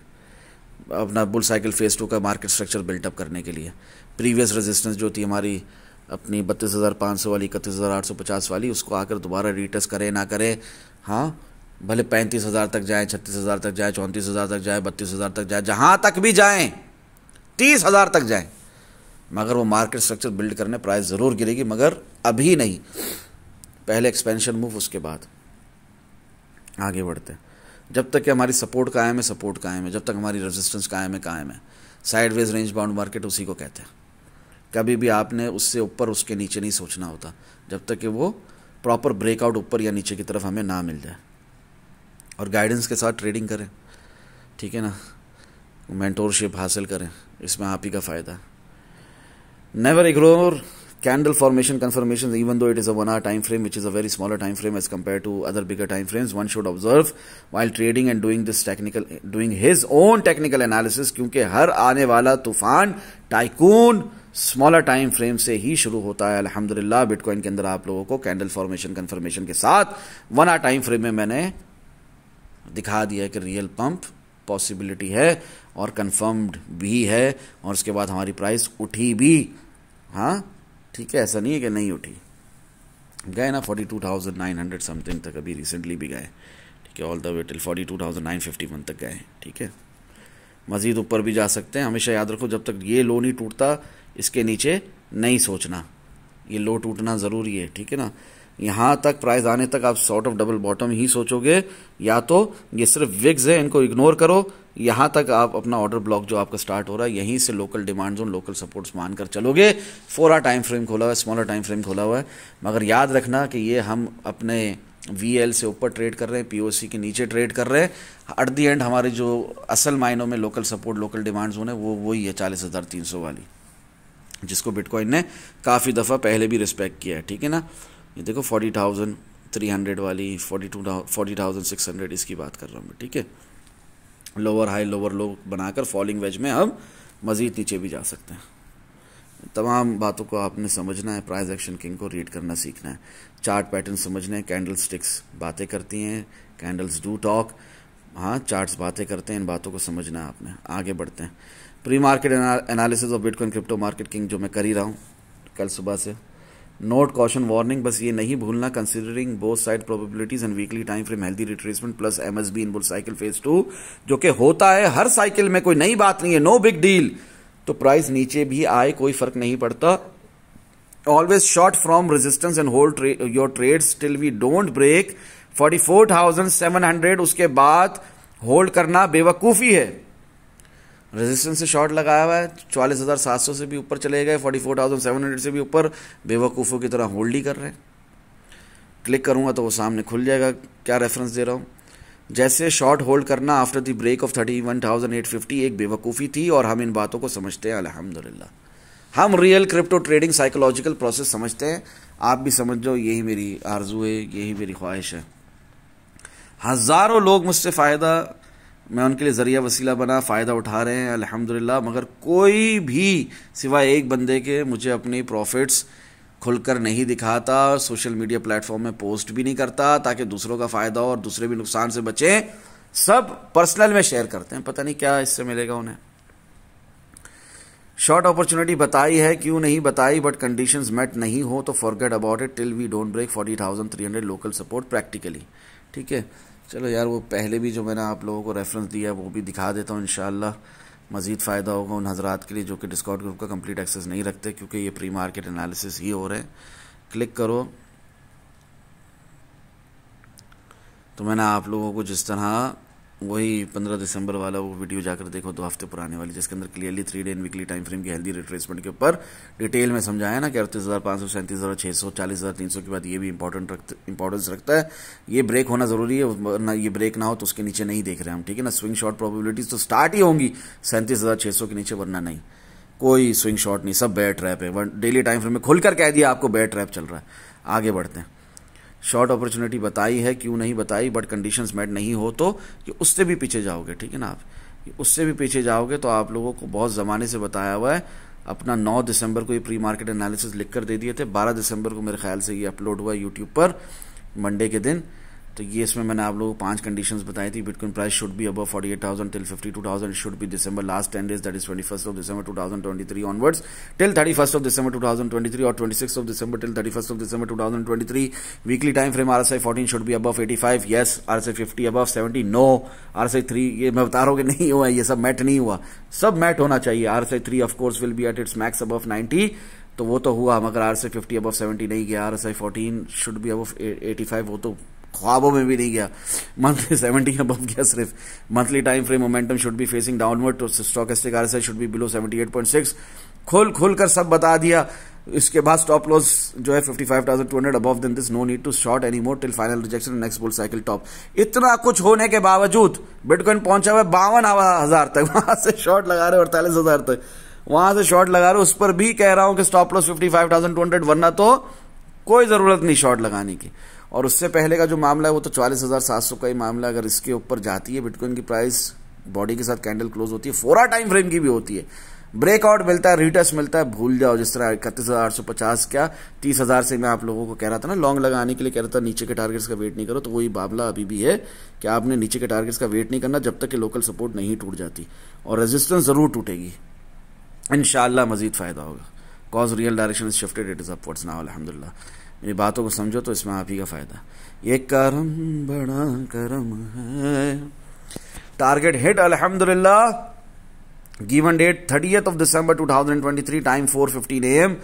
अपना बुल साइकिल फेज 2 का मार्केट स्ट्रक्चर बिल्टअप करने के लिए प्रीवियस रेजिस्टेंस जो थी हमारी अपनी 32,500 वाली, 31,850 वाली, उसको आकर दोबारा रीटेस्ट करे ना करे, हाँ, भले 35,000 तक जाए, 36,000 तक जाए, 34,000 तक जाए, 32,000 तक जाए, जहां तक भी जाए, 30,000 तक जाए, मगर वो मार्केट स्ट्रक्चर बिल्ड करने प्राइस ज़रूर गिरेगी, मगर अभी नहीं, पहले एक्सपेंशन मूव, उसके बाद आगे बढ़ते हैं। जब तक कि हमारी सपोर्ट कायम है, सपोर्ट कायम है, जब तक हमारी रेजिस्टेंस कायम है, कायम है। साइडवेज रेंज बाउंड मार्केट उसी को कहते हैं। कभी भी आपने उससे ऊपर उसके नीचे नहीं सोचना होता, जब तक कि वो प्रॉपर ब्रेकआउट ऊपर या नीचे की तरफ हमें ना मिल जाए। और गाइडेंस के साथ ट्रेडिंग करें, ठीक है ना, मेंटोरशिप हासिल करें, इसमें आप ही का फ़ायदा है। Never ignore candle formation confirmations, even though it is a 1 hour time frame, which is a very smaller time frame as compared to other bigger time frames. One should observe while trading and doing his own technical analysis, क्योंकि हर आने वाला तूफान tycoon smaller time frame से ही शुरू होता है। अल्हम्दुलिल्लाह bitcoin के अंदर आप लोगों को कैंडल फॉर्मेशन कंफर्मेशन के साथ 1 hour टाइम फ्रेम में मैंने दिखा दिया है कि रियल पंप पॉसिबिलिटी है और कंफर्म्ड भी है, और उसके बाद हमारी प्राइस उठी भी, हाँ ठीक है, ऐसा नहीं है कि नहीं उठी, गए ना 42,900 समथिंग तक, अभी रिसेंटली भी गए, ठीक है, ऑल द वे टिल 42,951 तक गए, ठीक है, मजीद ऊपर भी जा सकते हैं। हमेशा याद रखो, जब तक ये लो नहीं टूटता इसके नीचे नहीं सोचना, ये लो टूटना ज़रूरी है, ठीक है ना। यहाँ तक प्राइस आने तक आप सॉर्ट ऑफ डबल बॉटम ही सोचोगे, या तो ये सिर्फ विग्स है, इनको इग्नोर करो, यहाँ तक आप अपना ऑर्डर ब्लॉक जो आपका स्टार्ट हो रहा है, यहीं से local demand zone, local supports मानकर चलोगे। 4 hour टाइम फ्रेम खोला हुआ है, स्मॉलर टाइम फ्रेम खोला हुआ है, मगर याद रखना कि ये हम अपने VL से ऊपर ट्रेड कर रहे हैं, POC के नीचे ट्रेड कर रहे हैं। एट दी एंड हमारे जो असल मायनों में local support, local demand zone है, वो वही है 40,300 वाली, जिसको बिटकॉइन ने काफ़ी दफ़ा पहले भी रिस्पेक्ट किया है, ठीक है ना। ये देखो 40,300 वाली, 40,600, इसकी बात कर रहा हूँ मैं, ठीक है। लोअर हाई लोअर लो बनाकर फॉलिंग वेज में हम मज़ीद नीचे भी जा सकते हैं। तमाम बातों को आपने समझना है, प्राइस एक्शन किंग को रीड करना सीखना है, चार्ट पैटर्न समझने हैं। कैंडल स्टिक्स बातें करती हैं, कैंडल्स डू टॉक, हाँ चार्ट्स बातें करते हैं, इन बातों को समझना है आपने। आगे बढ़ते हैं। Pre market analysis of bitcoin crypto market king जो मैं कर ही रहा हूँ कल सुबह से। नोट कॉशन वार्निंग, बस ये नहीं भूलना, considering both side probabilities and weekly time frame healthy retracement plus MSB in bull cycle phase 2, जो कि होता है हर साइकिल में, कोई नई बात नहीं है, नो बिग डील। तो प्राइस नीचे भी आए कोई फर्क नहीं पड़ता। Always short from resistance and hold your trades till we don't break 44,700, उसके बाद होल्ड करना बेवकूफ़ी है। रेजिस्टेंस से शॉर्ट लगाया हुआ है, 44,700 से भी ऊपर चले गए, 44,700 से भी ऊपर, बेवकूफ़ों की तरह होल्ड ही कर रहे हैं। क्लिक करूंगा तो वो सामने खुल जाएगा, क्या रेफरेंस दे रहा हूं। जैसे शॉर्ट होल्ड करना आफ्टर द ब्रेक ऑफ 31,850 एक बेवकूफ़ी थी, और हम इन बातों को समझते हैं अल्हम्दुलिल्लाह। हम real crypto trading psychological process समझते हैं, आप भी समझ जाओ, यही मेरी आरजू है, यही मेरी ख्वाहिश है। हज़ारों लोग मुझसे फ़ायदा, मैं उनके लिए ज़रिया वसीला बना, फ़ायदा उठा रहे हैं अल्हम्दुलिल्लाह, मगर कोई भी सिवाय एक बंदे के मुझे अपनी प्रॉफिट्स खुलकर नहीं दिखाता, सोशल मीडिया प्लेटफॉर्म में पोस्ट भी नहीं करता ताकि दूसरों का फ़ायदा हो और दूसरे भी नुकसान से बचें। सब पर्सनल में शेयर करते हैं, पता नहीं क्या इससे मिलेगा उन्हें। शॉर्ट अपॉर्चुनिटी बताई है, क्यों नहीं बताई, बट कंडीशंस मेट नहीं हो तो forget about it till we don't break 40,300 local support practically, ठीक है। चलो यार, वो पहले भी जो मैंने आप लोगों को रेफरेंस दिया वो भी दिखा देता हूँ, इंशाल्लाह मज़ीद फ़ायदा होगा उन हज़रात के लिए जो कि डिस्कॉर्ड ग्रुप का कंप्लीट एक्सेस नहीं रखते, क्योंकि ये प्री मार्केट एनालिसिस ही हो रहे हैं। क्लिक करो तो मैंने आप लोगों को जिस तरह वही 15 दिसंबर वाला वो वीडियो जाकर देखो, 2 हफ्ते पुराने वाली, जिसके अंदर clearly 3 day and weekly time frame की हेल्दी रिट्रेसमेंट के ऊपर डिटेल में समझाया ना कि 38,500, 37,600, 40,300 के बाद ये भी इंपॉर्टेंस रखता है। ये ब्रेक होना ज़रूरी है, वरना ये ब्रेक ना हो तो उसके नीचे नहीं देख रहे हम, ठीक है ना। स्विंग शॉट प्रोबेबिलिटीज तो स्टार्ट ही होंगी 37,600 के नीचे, वरना नहीं, कोई स्विंग शॉट नहीं, सब बेयर ट्रैप है। डेली टाइम फ्रेम में खुलकर कह दिया आपको बेयर ट्रैप चल रहा है। आगे बढ़ते हैं। शॉर्ट अपॉर्चुनिटी बताई है, क्यों नहीं बताई, बट कंडीशंस मेट नहीं हो तो ये उससे भी पीछे जाओगे, ठीक है ना। आप उससे भी पीछे जाओगे तो आप लोगों को बहुत ज़माने से बताया हुआ है। अपना 9 दिसंबर को ये प्री मार्केट एनालिसिस लिख कर दे दिए थे, 12 दिसंबर को मेरे ख्याल से ये अपलोड हुआ यूट्यूब पर, मंडे के दिन। तो ये इसमें मैंने आप लोगों को 5 कंडीशंस बताई थी। Bitcoin price should be above 48,000 till 52,000, should be December last 10 days, that is 21st of December 2023 onwards till 31st of December 2023 और 26th of December टिल 31st of December 2023। Weekly time frame RSI 14 should be above 85, yes. RSI 50 above 70, no. RSI 3, ये मैं बता रहा हूँ कि नहीं हुआ, ये सब मैट नहीं हुआ, सब मैट होना चाहिए। RSI 3 of course will be at its max above 90, तो वो तो हुआ, मगर RSI 50 अबव 70 नहीं गया। RSI 14 शुड बी अबव 85, वो तो ख्वाबों में भी नहीं गया। मंथली 70 अबव गया सिर्फ। Monthly time frame momentum should be facing downward, तो stochastic RSI should be below 78.6। खुल कर सब बता दिया। इसके बाद स्टॉप लॉस जो है 55,200 above then this, no need to short any more till final rejection next bull cycle top. इतना कुछ होने के बावजूद बिटकॉइन पहुंचा हुआ 52,000 तक, वहां से शॉर्ट लगा रहे 48,000 तक, वहां से शॉर्ट लगा रहे। उस पर भी कह रहा हूं कि स्टॉप लॉस 55,200, वरना तो कोई जरूरत नहीं शॉर्ट लगाने की। और उससे पहले का जो मामला है वो तो 44,700 का ही मामला। अगर इसके ऊपर जाती है बिटकॉइन की प्राइस, बॉडी के साथ कैंडल क्लोज होती है, 4 टाइम फ्रेम की भी होती है, ब्रेकआउट मिलता है, रिटेस्ट मिलता है, भूल जाओ। जिस तरह 31,850 क्या 30,000 से मैं आप लोगों को कह रहा था ना, लॉन्ग लगाने के लिए कह रहा था नीचे के टारगेट्स का वेट नहीं करो, तो वही मामला अभी भी है कि आपने नीचे के टारगेट्स का वेट नहीं करना जब तक कि लोकल सपोर्ट नहीं टूट जाती, और रेजिस्टेंस जरूर टूटेगी। इंशाअल्लाह मजीद फायदा होगा, cause real direction is shifted, it is upwards now अल्हम्दुलिल्लाह। मेरी बातों को समझो तो इसमें आप ही का फायदा। ये करम बड़ा करम है। टारगेट हिट अल्हम्दुलिल्लाह। Given date 30th of December 2023, time 4:15 AM,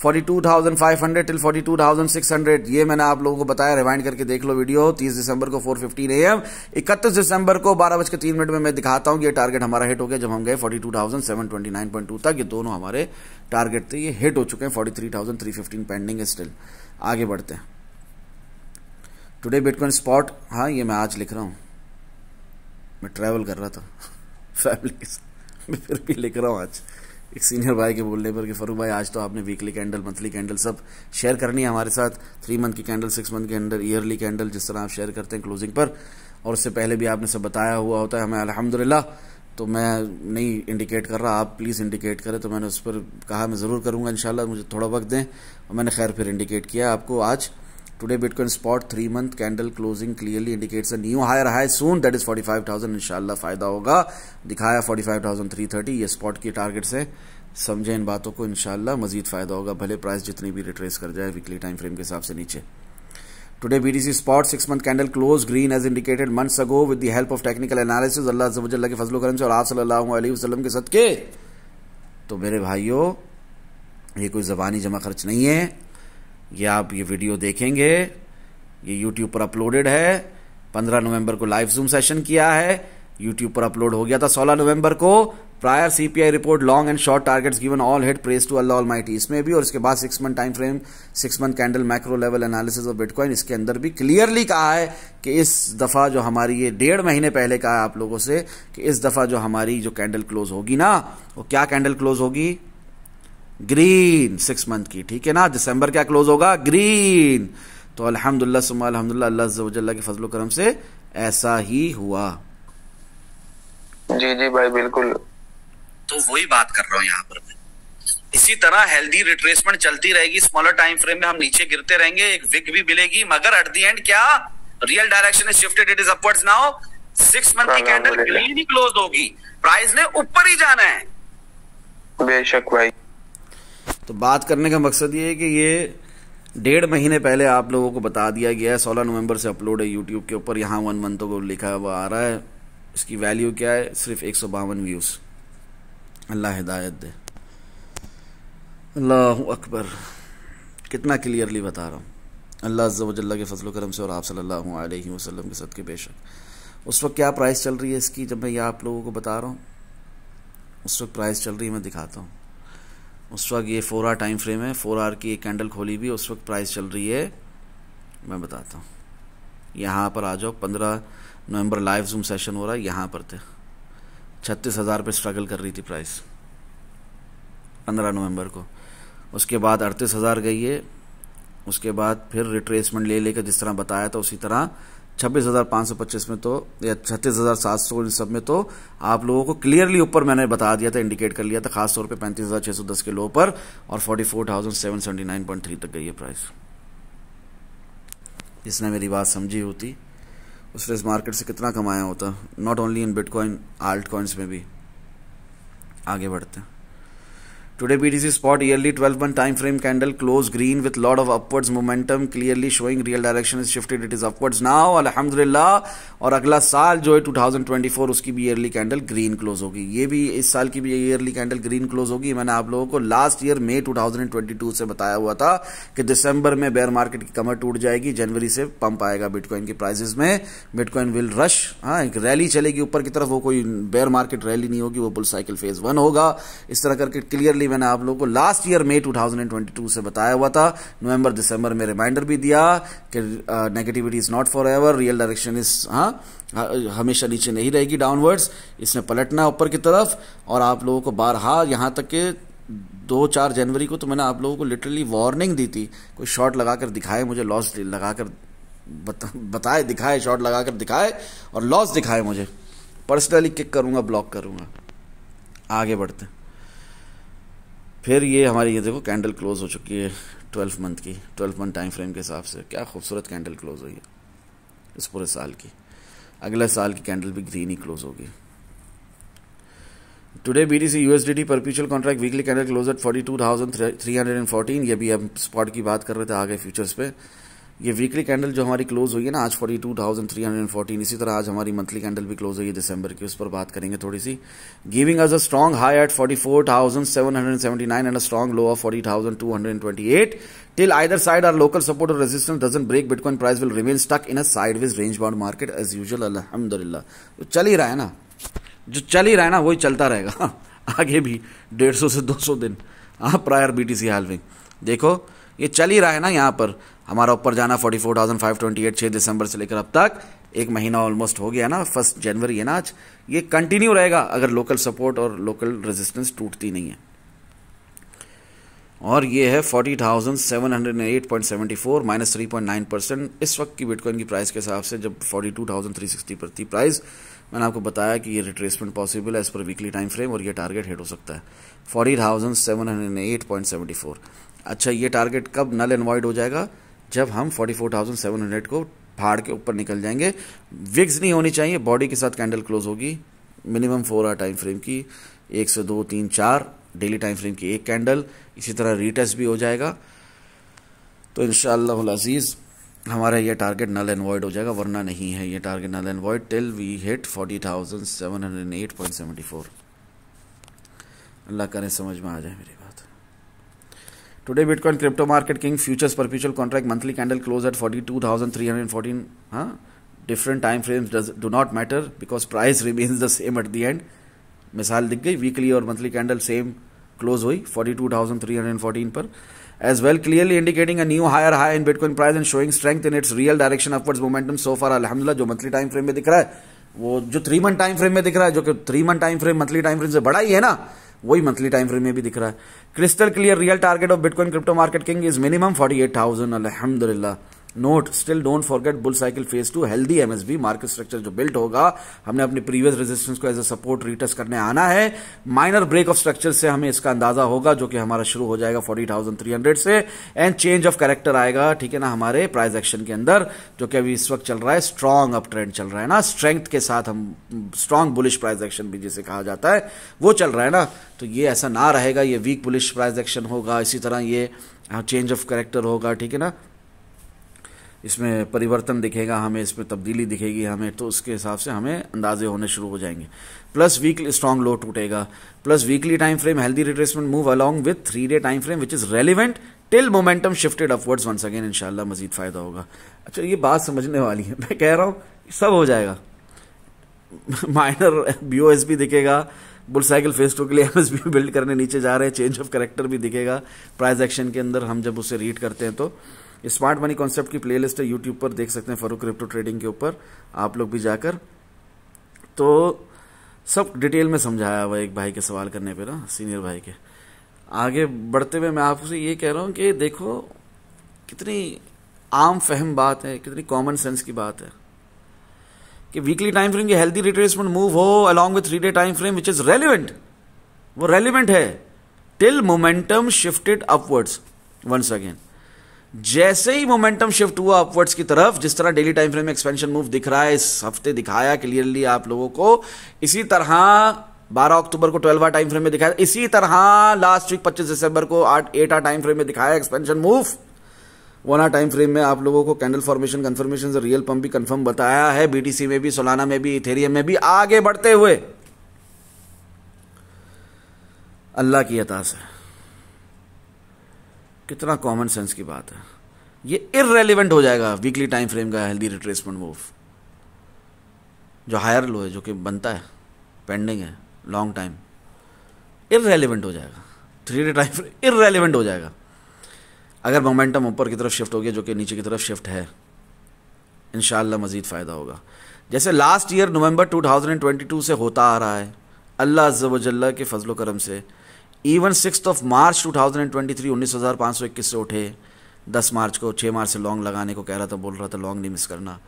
42,500 till 42,600। ये मैंने आप लोगों को बताया, रिवाइंड करके देख लो वीडियो। 30 दिसंबर को 4:15 AM, 31 दिसंबर को 12:03 में मैं दिखाता हूं कि ये टारगेट हमारा हिट हो गया जब हम गए 42,729.2 तक। ये दोनों हमारे टारगेट थे, ये हिट हो चुके हैं। 43,315 पेंडिंग है स्टिल। आगे बढ़ते हैं। टुडे बिटकॉइन स्पॉट, हाँ ये मैं आज लिख रहा हूं, मैं ट्रैवल कर रहा था फैमिली के साथ, मैं फिर भी लिख रहा हूं आज। एक सीनियर भाई के बोलने पर कि फरूक भाई आज तो आपने वीकली कैंडल, मंथली कैंडल सब शेयर करनी है हमारे साथ, 3 मंथ की कैंडल, 6 मंथ की कैंडल, ईयरली कैंडल, जिस तरह आप शेयर करते हैं क्लोजिंग पर, और उससे पहले भी आपने सब बताया हुआ होता है हमें अल्हम्दुलिल्लाह। तो मैं नहीं इंडिकेट कर रहा, आप प्लीज़ इंडिकेट करें, तो मैंने उस पर कहा मैं ज़रूर करूँगा इंशाल्लाह, मुझे थोड़ा वक्त दें, और मैंने खैर फिर इंडिकेट किया आपको आज। Today bitcoin spot 3 month candle closing clearly indicates a new hire high soon, that is 45,000। इंशाल्लाह फायदा होगा। दिखाया 45,330, ये स्पॉट की टारगेट्स है। समझे इन बातों को, इंशाल्लाह मजीद फायदा होगा, भले प्राइस जितनी भी रिट्रेस कर जाए वीकली टाइम फ्रेम के हिसाब से नीचे। Today BTC spot 6 month candle close green as indicated months ago with the help of technical analysis, अल्लाह अज़्ज़ा व जल्ला के फजलो करम से और आप सल्लल्लाहु अलैहि वसल्लम के सदके। तो मेरे भाइयों, ये कोई ज़बानी जमा खर्च नहीं है, ये आप ये वीडियो देखेंगे, ये YouTube पर अपलोडेड है। 15 नवंबर को लाइव जूम सेशन किया है, YouTube पर अपलोड हो गया था 16 नवंबर को। Prior CPI report long and short targets given all hit, praise to Allah almighty, इसमें भी। और इसके बाद 6 month time frame, 6 month candle macro level analysis of bitcoin, इसके अंदर भी क्लियरली कहा है कि इस दफा जो हमारी, ये 1.5 महीने पहले कहा है आप लोगों से कि इस दफा जो हमारी जो कैंडल क्लोज होगी ना, वो क्या कैंडल क्लोज होगी? ग्रीन 6 मंथ की, ठीक है ना। दिसंबर क्या क्लोज होगा? ग्रीन। तो अल्हम्दुलिल्लाह सुम्मा अल्हम्दुलिल्लाह, अल्लाह अज़्ज़ा व जल्ला के फजलो करम से ऐसा ही हुआ। जी जी भाई बिल्कुल। तो वही बात कर रहा हूं यहां पर मैं। इसी तरह हेल्दी रिट्रेसमेंट चलती रहेगी, स्मॉलर टाइम फ्रेम में हम नीचे गिरते रहेंगे, एक विक भी मिलेगी, मगर एट द एंड क्या? Real direction is shifted, it is upwards now. 6 month की कैंडल ग्रीन ही क्लोज होगी, प्राइस ने ऊपर ही जाना है। बेशक भाई। तो बात करने का मकसद ये है कि ये 1.5 महीने पहले आप लोगों को बता दिया गया है। 16 नवंबर से अपलोड है यूट्यूब के ऊपर, यहाँ 1 मंथ को लिखा हुआ आ रहा है। इसकी वैल्यू क्या है? सिर्फ 152 व्यूज। अल्लाह हिदायत दे। अल्लाहु अकबर, कितना क्लियरली बता रहा हूँ, अल्लाह अज़्ज़ा व जल्ला के फजलो करम से और आप सल्लल्लाहु अलैहि वसल्लम के सदके। बेशक उस वक्त क्या प्राइस चल रही है इसकी, जब मैं ये आप लोगों को बता रहा हूँ, उस वक्त प्राइस चल रही है, मैं दिखाता हूँ। उस वक्त ये 4 आवर टाइम फ्रेम है, 4 आवर की एक कैंडल खोली भी, उस वक्त प्राइस चल रही है, मैं बताता हूँ। यहाँ पर आ जाओ, 15 नवंबर लाइव जूम सेशन हो रहा है, यहाँ पर थे 36,000 पे स्ट्रगल कर रही थी प्राइस 15 नवंबर को। उसके बाद 38,000 गई है, उसके बाद फिर रिट्रेसमेंट ले लेकर जिस तरह बताया था उसी तरह 26,525 में तो, या 36,700 इन सब में तो आप लोगों को क्लियरली ऊपर मैंने बता दिया था, इंडिकेट कर लिया था, खासतौर पे 35,610 के लो पर, और 44,779.3 तक गई है प्राइस। जिसने मेरी बात समझी होती उसने इस मार्केट से कितना कमाया होता, not only in bitcoin, alt coins में भी। आगे बढ़ते हैं। Today BTC spot yearly 12-month time frame candle closed green with lot of upwards momentum, clearly showing real direction is shifted, it is upwards now, alhamdulillah। और अगला साल जो है 2024 उसकी भी ईयरली कैंडल ग्रीन क्लोज होगी। ये भी इस साल की भी ईयरली कैंडल ग्रीन क्लोज होगी। मैंने आप लोगों को लास्ट ईयर मई 2022 से बताया हुआ था कि दिसंबर में बेयर मार्केट की कमर टूट जाएगी, जनवरी से पंप आएगा बिटकॉइन की प्राइसेस में, बिटकॉइन विल रश। हाँ, एक रैली चलेगी ऊपर की तरफ, वो कोई बेयर मार्केट रैली नहीं होगी, वो बुल साइकिल फेज 1 होगा। इस तरह करके क्लियरली मैंने आप लोगों को लास्ट ईयर मई 2022 से बताया हुआ था। नवंबर दिसंबर में रिमाइंडर भी दिया कि negativity is not for ever, real direction is हमेशा नीचे नहीं रहेगी, डाउनवर्ड्स, इसने पलटना ऊपर की तरफ। और आप लोगों को बारहा यहां तक के 2-4 जनवरी को तो मैंने आप लोगों को लिटरली वार्निंग दी थी, कोई शॉर्ट लगाकर दिखाए मुझे, लॉस लगाकर बताए, दिखाए, शॉर्ट लगाकर दिखाए और लॉस दिखाए मुझे, पर्सनली किक करूंगा, ब्लॉक करूंगा। आगे बढ़ते हैं। फिर ये हमारी ये देखो कैंडल क्लोज हो चुकी है 12 मंथ की, 12 मंथ टाइम फ्रेम के हिसाब से क्या खूबसूरत कैंडल क्लोज हुई है इस पूरे साल की। अगले साल की कैंडल भी ग्रीन ही क्लोज होगी। Today BTC USDT perpetual contract weekly candle close at 42,314। ये भी हम स्पॉट की बात कर रहे थे आगे फ्यूचर्स पे। ये वीकली कैंडल जो हमारी क्लोज हुई है ना आज 42,314, इसी तरह आज हमारी मंथली कैंडल भी क्लोज हुई है दिसंबर की, उस पर बात करेंगे थोड़ी सी। Giving us a strong high at 44,779 and a strong low of 40,228 till either side are local support और resistance doesn't break, bitcoin price will remain stuck in a sideways range bound market as usual. अल्हम्दुलिल्लाह, जो चल ही रहा है ना, जो चल ही रहा है ना वही चलता रहेगा आगे भी 150 से 200 दिन। प्रायर बीटीसी हाल्विंग देखो, ये चल ही रहा है ना, यहाँ पर हमारा ऊपर जाना 44,528 6 दिसंबर से लेकर अब तक 1 महीना ऑलमोस्ट हो गया ना, 1 जनवरी है ना आज। ये कंटिन्यू रहेगा अगर लोकल सपोर्ट और लोकल रेजिस्टेंस टूटती नहीं है। और ये है 40,708.74 -3.9%। इस वक्त की बिटकॉइन की प्राइस के हिसाब से जब 42,360 पर थी प्राइस, मैंने आपको बताया कि ये रिट्रेसमेंट पॉसिबल है एज पर वीकली टाइम फ्रेम, और ये टारगेट हिट हो सकता है 40,708.74। अच्छा, ये टारगेट कब नल एंड वॉइड हो जाएगा? जब हम 44,700 को फाड़ के ऊपर निकल जाएंगे। विग्स नहीं होनी चाहिए, बॉडी के साथ कैंडल क्लोज होगी, मिनिमम 4 आवर टाइम फ्रेम की, 1 से 2 3 4 डेली टाइम फ्रेम की एक कैंडल, इसी तरह रीटेस्ट भी हो जाएगा। तो इंशाअल्लाह अज़ीज़ हमारा ये टारगेट नल एंड वॉइड हो जाएगा, वरना नहीं है ये target null and void till we hit 40,708.74। Allah करे समझ में आ जाए मेरी बात। Today bitcoin crypto market king futures perpetual contract monthly candle close at 42,314। हाँ, different time frames do not matter because price remains the same at the end. मिसाल दिख गई, वीकली और मंथली कैंडल सेम क्लोज हुई 42,314 पर। As well, clearly indicating a new higher high in Bitcoin price and showing strength in its real direction upwards momentum so far। अल्हम्दुलिल्लाह, जो monthly time frame में दिख रहा है, वो जो 3 मंथ टाइम फ्रेम में दिख रहा है, जो कि 3 month time frame monthly time frame से बड़ा ही है ना, वही मंथली टाइम फ्रेम में भी दिख रहा है। Crystal clear real target of bitcoin crypto market king is minimum 48,000। अल्हम्दुलिल्लाह। Note still don't forget bull cycle phase 2 healthy MSB market structure जो बिल्ड होगा, हमने अपने प्रीवियस रेजिस्टेंस को एज अ सपोर्ट रीटेस्ट करने आना है। माइनर ब्रेक ऑफ स्ट्रक्चर से हमें इसका अंदाजा होगा, जो कि हमारा शुरू हो जाएगा 40,300 से, एंड चेंज ऑफ कैरेक्टर आएगा, ठीक है ना, हमारे प्राइस एक्शन के अंदर, जो कि अभी इस वक्त चल रहा है स्ट्रॉन्ग अप ट्रेंड चल रहा है ना, स्ट्रेंथ के साथ हम स्ट्रॉन्ग बुलिश प्राइस एक्शन भी जिसे कहा जाता है वो चल रहा है ना। तो ये ऐसा ना रहेगा, ये वीक बुलिश प्राइस एक्शन होगा, इसी तरह ये चेंज ऑफ कैरेक्टर होगा, ठीक है ना, इसमें परिवर्तन दिखेगा हमें, इसमें तब्दीली दिखेगी हमें, तो उसके हिसाब से हमें अंदाजे होने शुरू हो जाएंगे। प्लस वीकली स्ट्रॉन्ग लो टूटेगा, plus weekly time frame healthy retracement move along with 3 day time frame which is relevant till momentum shifted upwards once again. इंशाल्लाह मजीद फायदा होगा। अच्छा, ये बात समझने वाली है, मैं कह रहा हूँ सब हो जाएगा। माइनर बीओएस भी दिखेगा, बुल साइकिल फेज 2 के लिए एमएसबी बिल्ड करने नीचे जा रहे हैं, चेंज ऑफ कैरेक्टर भी दिखेगा प्राइस एक्शन के अंदर, हम जब उसे रीड करते हैं। तो स्मार्ट मनी कॉन्सेप्ट की प्लेलिस्ट है यूट्यूब पर, देख सकते हैं फरूक क्रिप्टो ट्रेडिंग के ऊपर, आप लोग भी जाकर। तो सब डिटेल में समझाया हुआ एक भाई के सवाल करने पे ना, सीनियर भाई के। आगे बढ़ते हुए मैं आपसे ये कह रहा हूं कि देखो कितनी आम फहम बात है, कितनी कॉमन सेंस की बात है कि वीकली टाइम फ्रेम की हेल्दी रिट्रेसमेंट मूव हो along with 3 day time frame which is relevant, वो रेलिवेंट है till momentum shifted upwards once again. जैसे ही मोमेंटम शिफ्ट हुआ अपवर्ड्स की तरफ, जिस तरह डेली टाइम फ्रेम में एक्सपेंशन मूव दिख रहा है, इस हफ्ते दिखाया क्लियरली आप लोगों को, इसी तरह 12 अक्टूबर को 12 टाइम फ्रेम में दिखाया, इसी तरह लास्ट वीक 25 दिसंबर को 8 टाइम फ्रेम में दिखाया एक्सपेंशन मूव। 1 टाइम फ्रेम में आप लोगों को कैंडल फॉर्मेशन कंफर्मेशन से रियल पंप भी कंफर्म बताया है, बीटीसी में भी, सोलाना में भी, इथेरियम में भी, आगे बढ़ते हुए अल्लाह की अता से। कितना कॉमन सेंस की बात है। ये इररेलेवेंट हो जाएगा वीकली टाइम फ्रेम का हेल्दी रिट्रेसमेंट मूव, जो हायर लो है, जो कि बनता है, पेंडिंग है लॉन्ग टाइम, इररेलेवेंट हो जाएगा। 3 डे टाइम फ्रेम इररेलेवेंट हो जाएगा अगर मोमेंटम ऊपर की तरफ शिफ्ट हो गया, जो कि नीचे की तरफ शिफ्ट है। इंशाअल्लाह मजीद फ़ायदा होगा। जैसे लास्ट ईयर नवंबर 2022 से होता आ रहा है, अल्लाह अज़्ज़ व जल्ला के फजलो करम से। इवन 6 मार्च 2023 19,521 से उठे। 10 मार्च को 6 मार्च से लॉन्ग लगाने को कह रहा था, बोल रहा था लॉन्ग नहीं मिस करना।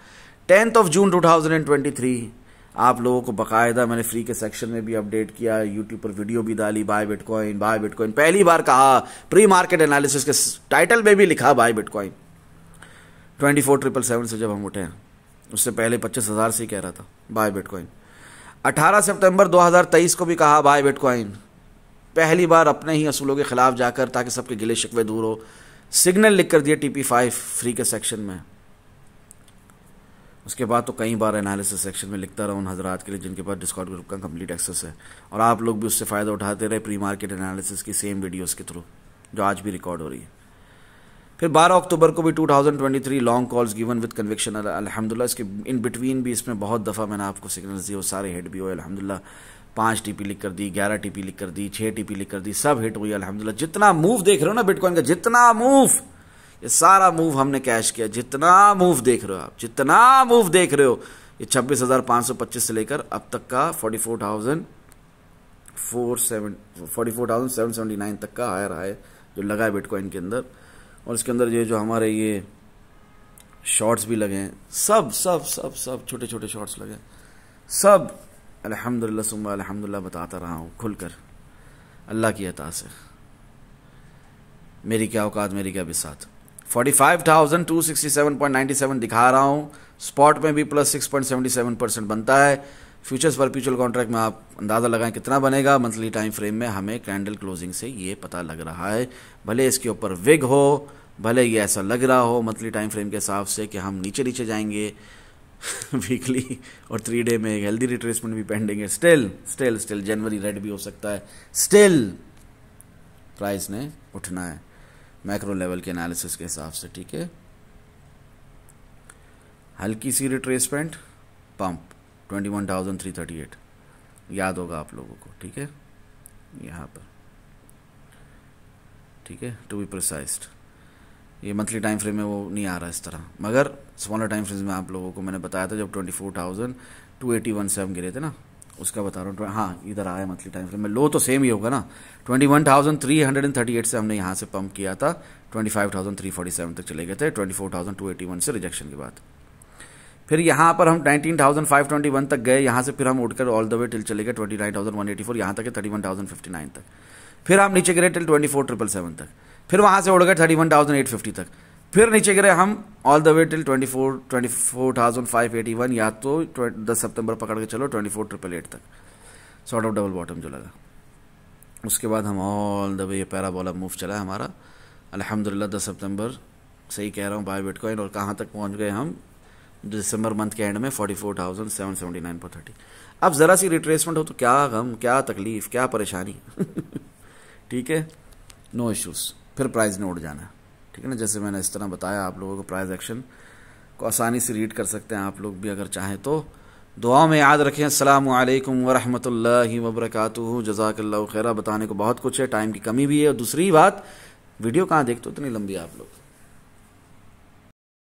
10 जून 2023 आप लोगों को बाकायदा मैंने फ्री के सेक्शन में भी अपडेट किया, यूट्यूब पर वीडियो भी डाली, बाय बिटकॉइन बाय बिटकॉइन। पहली बार कहा, प्री मार्केट एनालिसिस के टाइटल में भी लिखा बाय बिटकॉइन। 24,777 से जब हम उठे, उससे पहले 25,000 से ही कह रहा था बाय बिटकॉइन। 18 सितंबर 2023 को भी कहा बाय बिटकॉइन, पहली बार अपने ही असूलों के खिलाफ जाकर, ताकि सबके गिले शिकवे दूर हो। सिग्नल लिख कर दिया TP5 फ्री के सेक्शन में। उसके बाद तो कई बार एनालिसिस सेक्शन में लिखता रहा उन हजरात के लिए जिनके पास डिस्कॉर्ड ग्रुप का कंप्लीट एक्सेस है, और आप लोग भी उससे फ़ायदा उठाते रहे प्री मार्केट एनालिसिस की सेम वीडियोस के थ्रू, जो आज भी रिकॉर्ड हो रही है। फिर 12 अक्टूबर को भी 2023 long calls given with conviction अल्हम्दुलिल्लाह। इसके इन बिटवीन भी इसमें बहुत दफ़ा मैंने आपको सिग्नल्स दिए, वो सारे हिट भी हुए अल्हम्दुलिल्लाह। 5 TP लिख कर दी, 11 TP लिख कर दी, 6 TP लिख कर दी, सब हिट हुई अल्हम्दुलिल्लाह। जितना मूव देख रहे हो ना बिटकॉइन का, जितना मूव, ये सारा मूव हमने कैश किया। जितना मूव देख रहे हो आप, जितना मूव देख रहे हो, ये 26,525 से लेकर अब तक का 44,779 तक का हायर हाई जो लगा है बिटकॉइन के अंदर। और इसके अंदर ये जो हमारे ये शॉर्ट्स भी लगे हैं, सब सब सब सब छोटे छोटे शॉर्ट्स लगे, सब अल्हम्दुलिल्लाह सुम्मा अल्हम्दुलिल्लाह बताता रहा हूँ खुलकर, अल्लाह की अता से। मेरी क्या औकात, मेरी क्या बिसात। 45,267.97 दिखा रहा हूँ। स्पॉट में भी प्लस 6.77% बनता है। फ्यूचर्स परपेचुअल कॉन्ट्रैक्ट में आप अंदाज़ा लगाएं कितना बनेगा। मंथली टाइम फ्रेम में हमें कैंडल क्लोजिंग से ये पता लग रहा है, भले इसके ऊपर विग हो, भले ये ऐसा लग रहा हो मंथली टाइम फ्रेम के हिसाब से कि हम नीचे नीचे जाएंगे वीकली और 3 डे में हेल्दी रिट्रेसमेंट भी पेंडिंग है। स्टिल जनवरी रेड भी हो सकता है। स्टिल प्राइस ने उठना है मैक्रो लेवल के एनालिसिस के हिसाब से, ठीक है। हल्की सी रिट्रेसमेंट, पंप 21,338 याद होगा आप लोगों को, ठीक है, यहाँ पर, ठीक है, टू बी प्रिसाइज्ड। ये मंथली टाइम फ्रेम में वो नहीं आ रहा इस तरह, मगर स्मॉलर टाइम फ्रेम में आप लोगों को मैंने बताया था जब 24,281 से हम गिरे थे ना, उसका बता रहा हूँ। हाँ, इधर आया मंथली टाइम फ्रेम में, लो तो सेम ही होगा ना। 21,338 से हमने यहाँ से पंप किया था, 25,347 तक चले गए थे, 24,281 से रिजेक्शन के बाद। फिर यहाँ पर हम 19,521 तक गए, यहाँ से फिर हम उठकर ऑल द वे टिल चले गए 29,184, यहाँ तक 31,059 तक। फिर हम नीचे गिरे टिल 24,777 तक, फिर वहाँ से उड़ गए 31,850 तक, फिर नीचे गिरे हम ऑल द वे टिल 24,581, या तो 10 सितंबर पकड़ के चलो 24,888 तक, सॉर्ट ऑफ डबल बॉटम जो लगा। उसके बाद हम ऑल द वे ये पैराबोला मूव चला है हमारा अल्हम्दुलिल्लाह 10 सितंबर, सही कह रहा हूँ, बाय बिटकॉइन। और कहाँ तक पहुँच गए हम दिसंबर मंथ के एंड में 44,779.30। अब ज़रा सी रिट्रेसमेंट हो तो क्या गम, क्या तकलीफ, क्या परेशानी ठीक है, नो इश्यूज़। फिर प्राइस ने उड़ जाना है, ठीक है ना। जैसे मैंने इस तरह बताया आप लोगों को, प्राइस एक्शन को आसानी से रीड कर सकते हैं आप लोग भी अगर चाहें तो। दुआ में याद रखें। अस्सलामु अलैकुम वरहमतुल्लाहि वबरकातुहू। जज़ाकल्लाहु खैरा। बताने को बहुत कुछ है, टाइम की कमी भी है। और दूसरी बात, वीडियो कहाँ देखते हो इतनी लंबी आप लोग।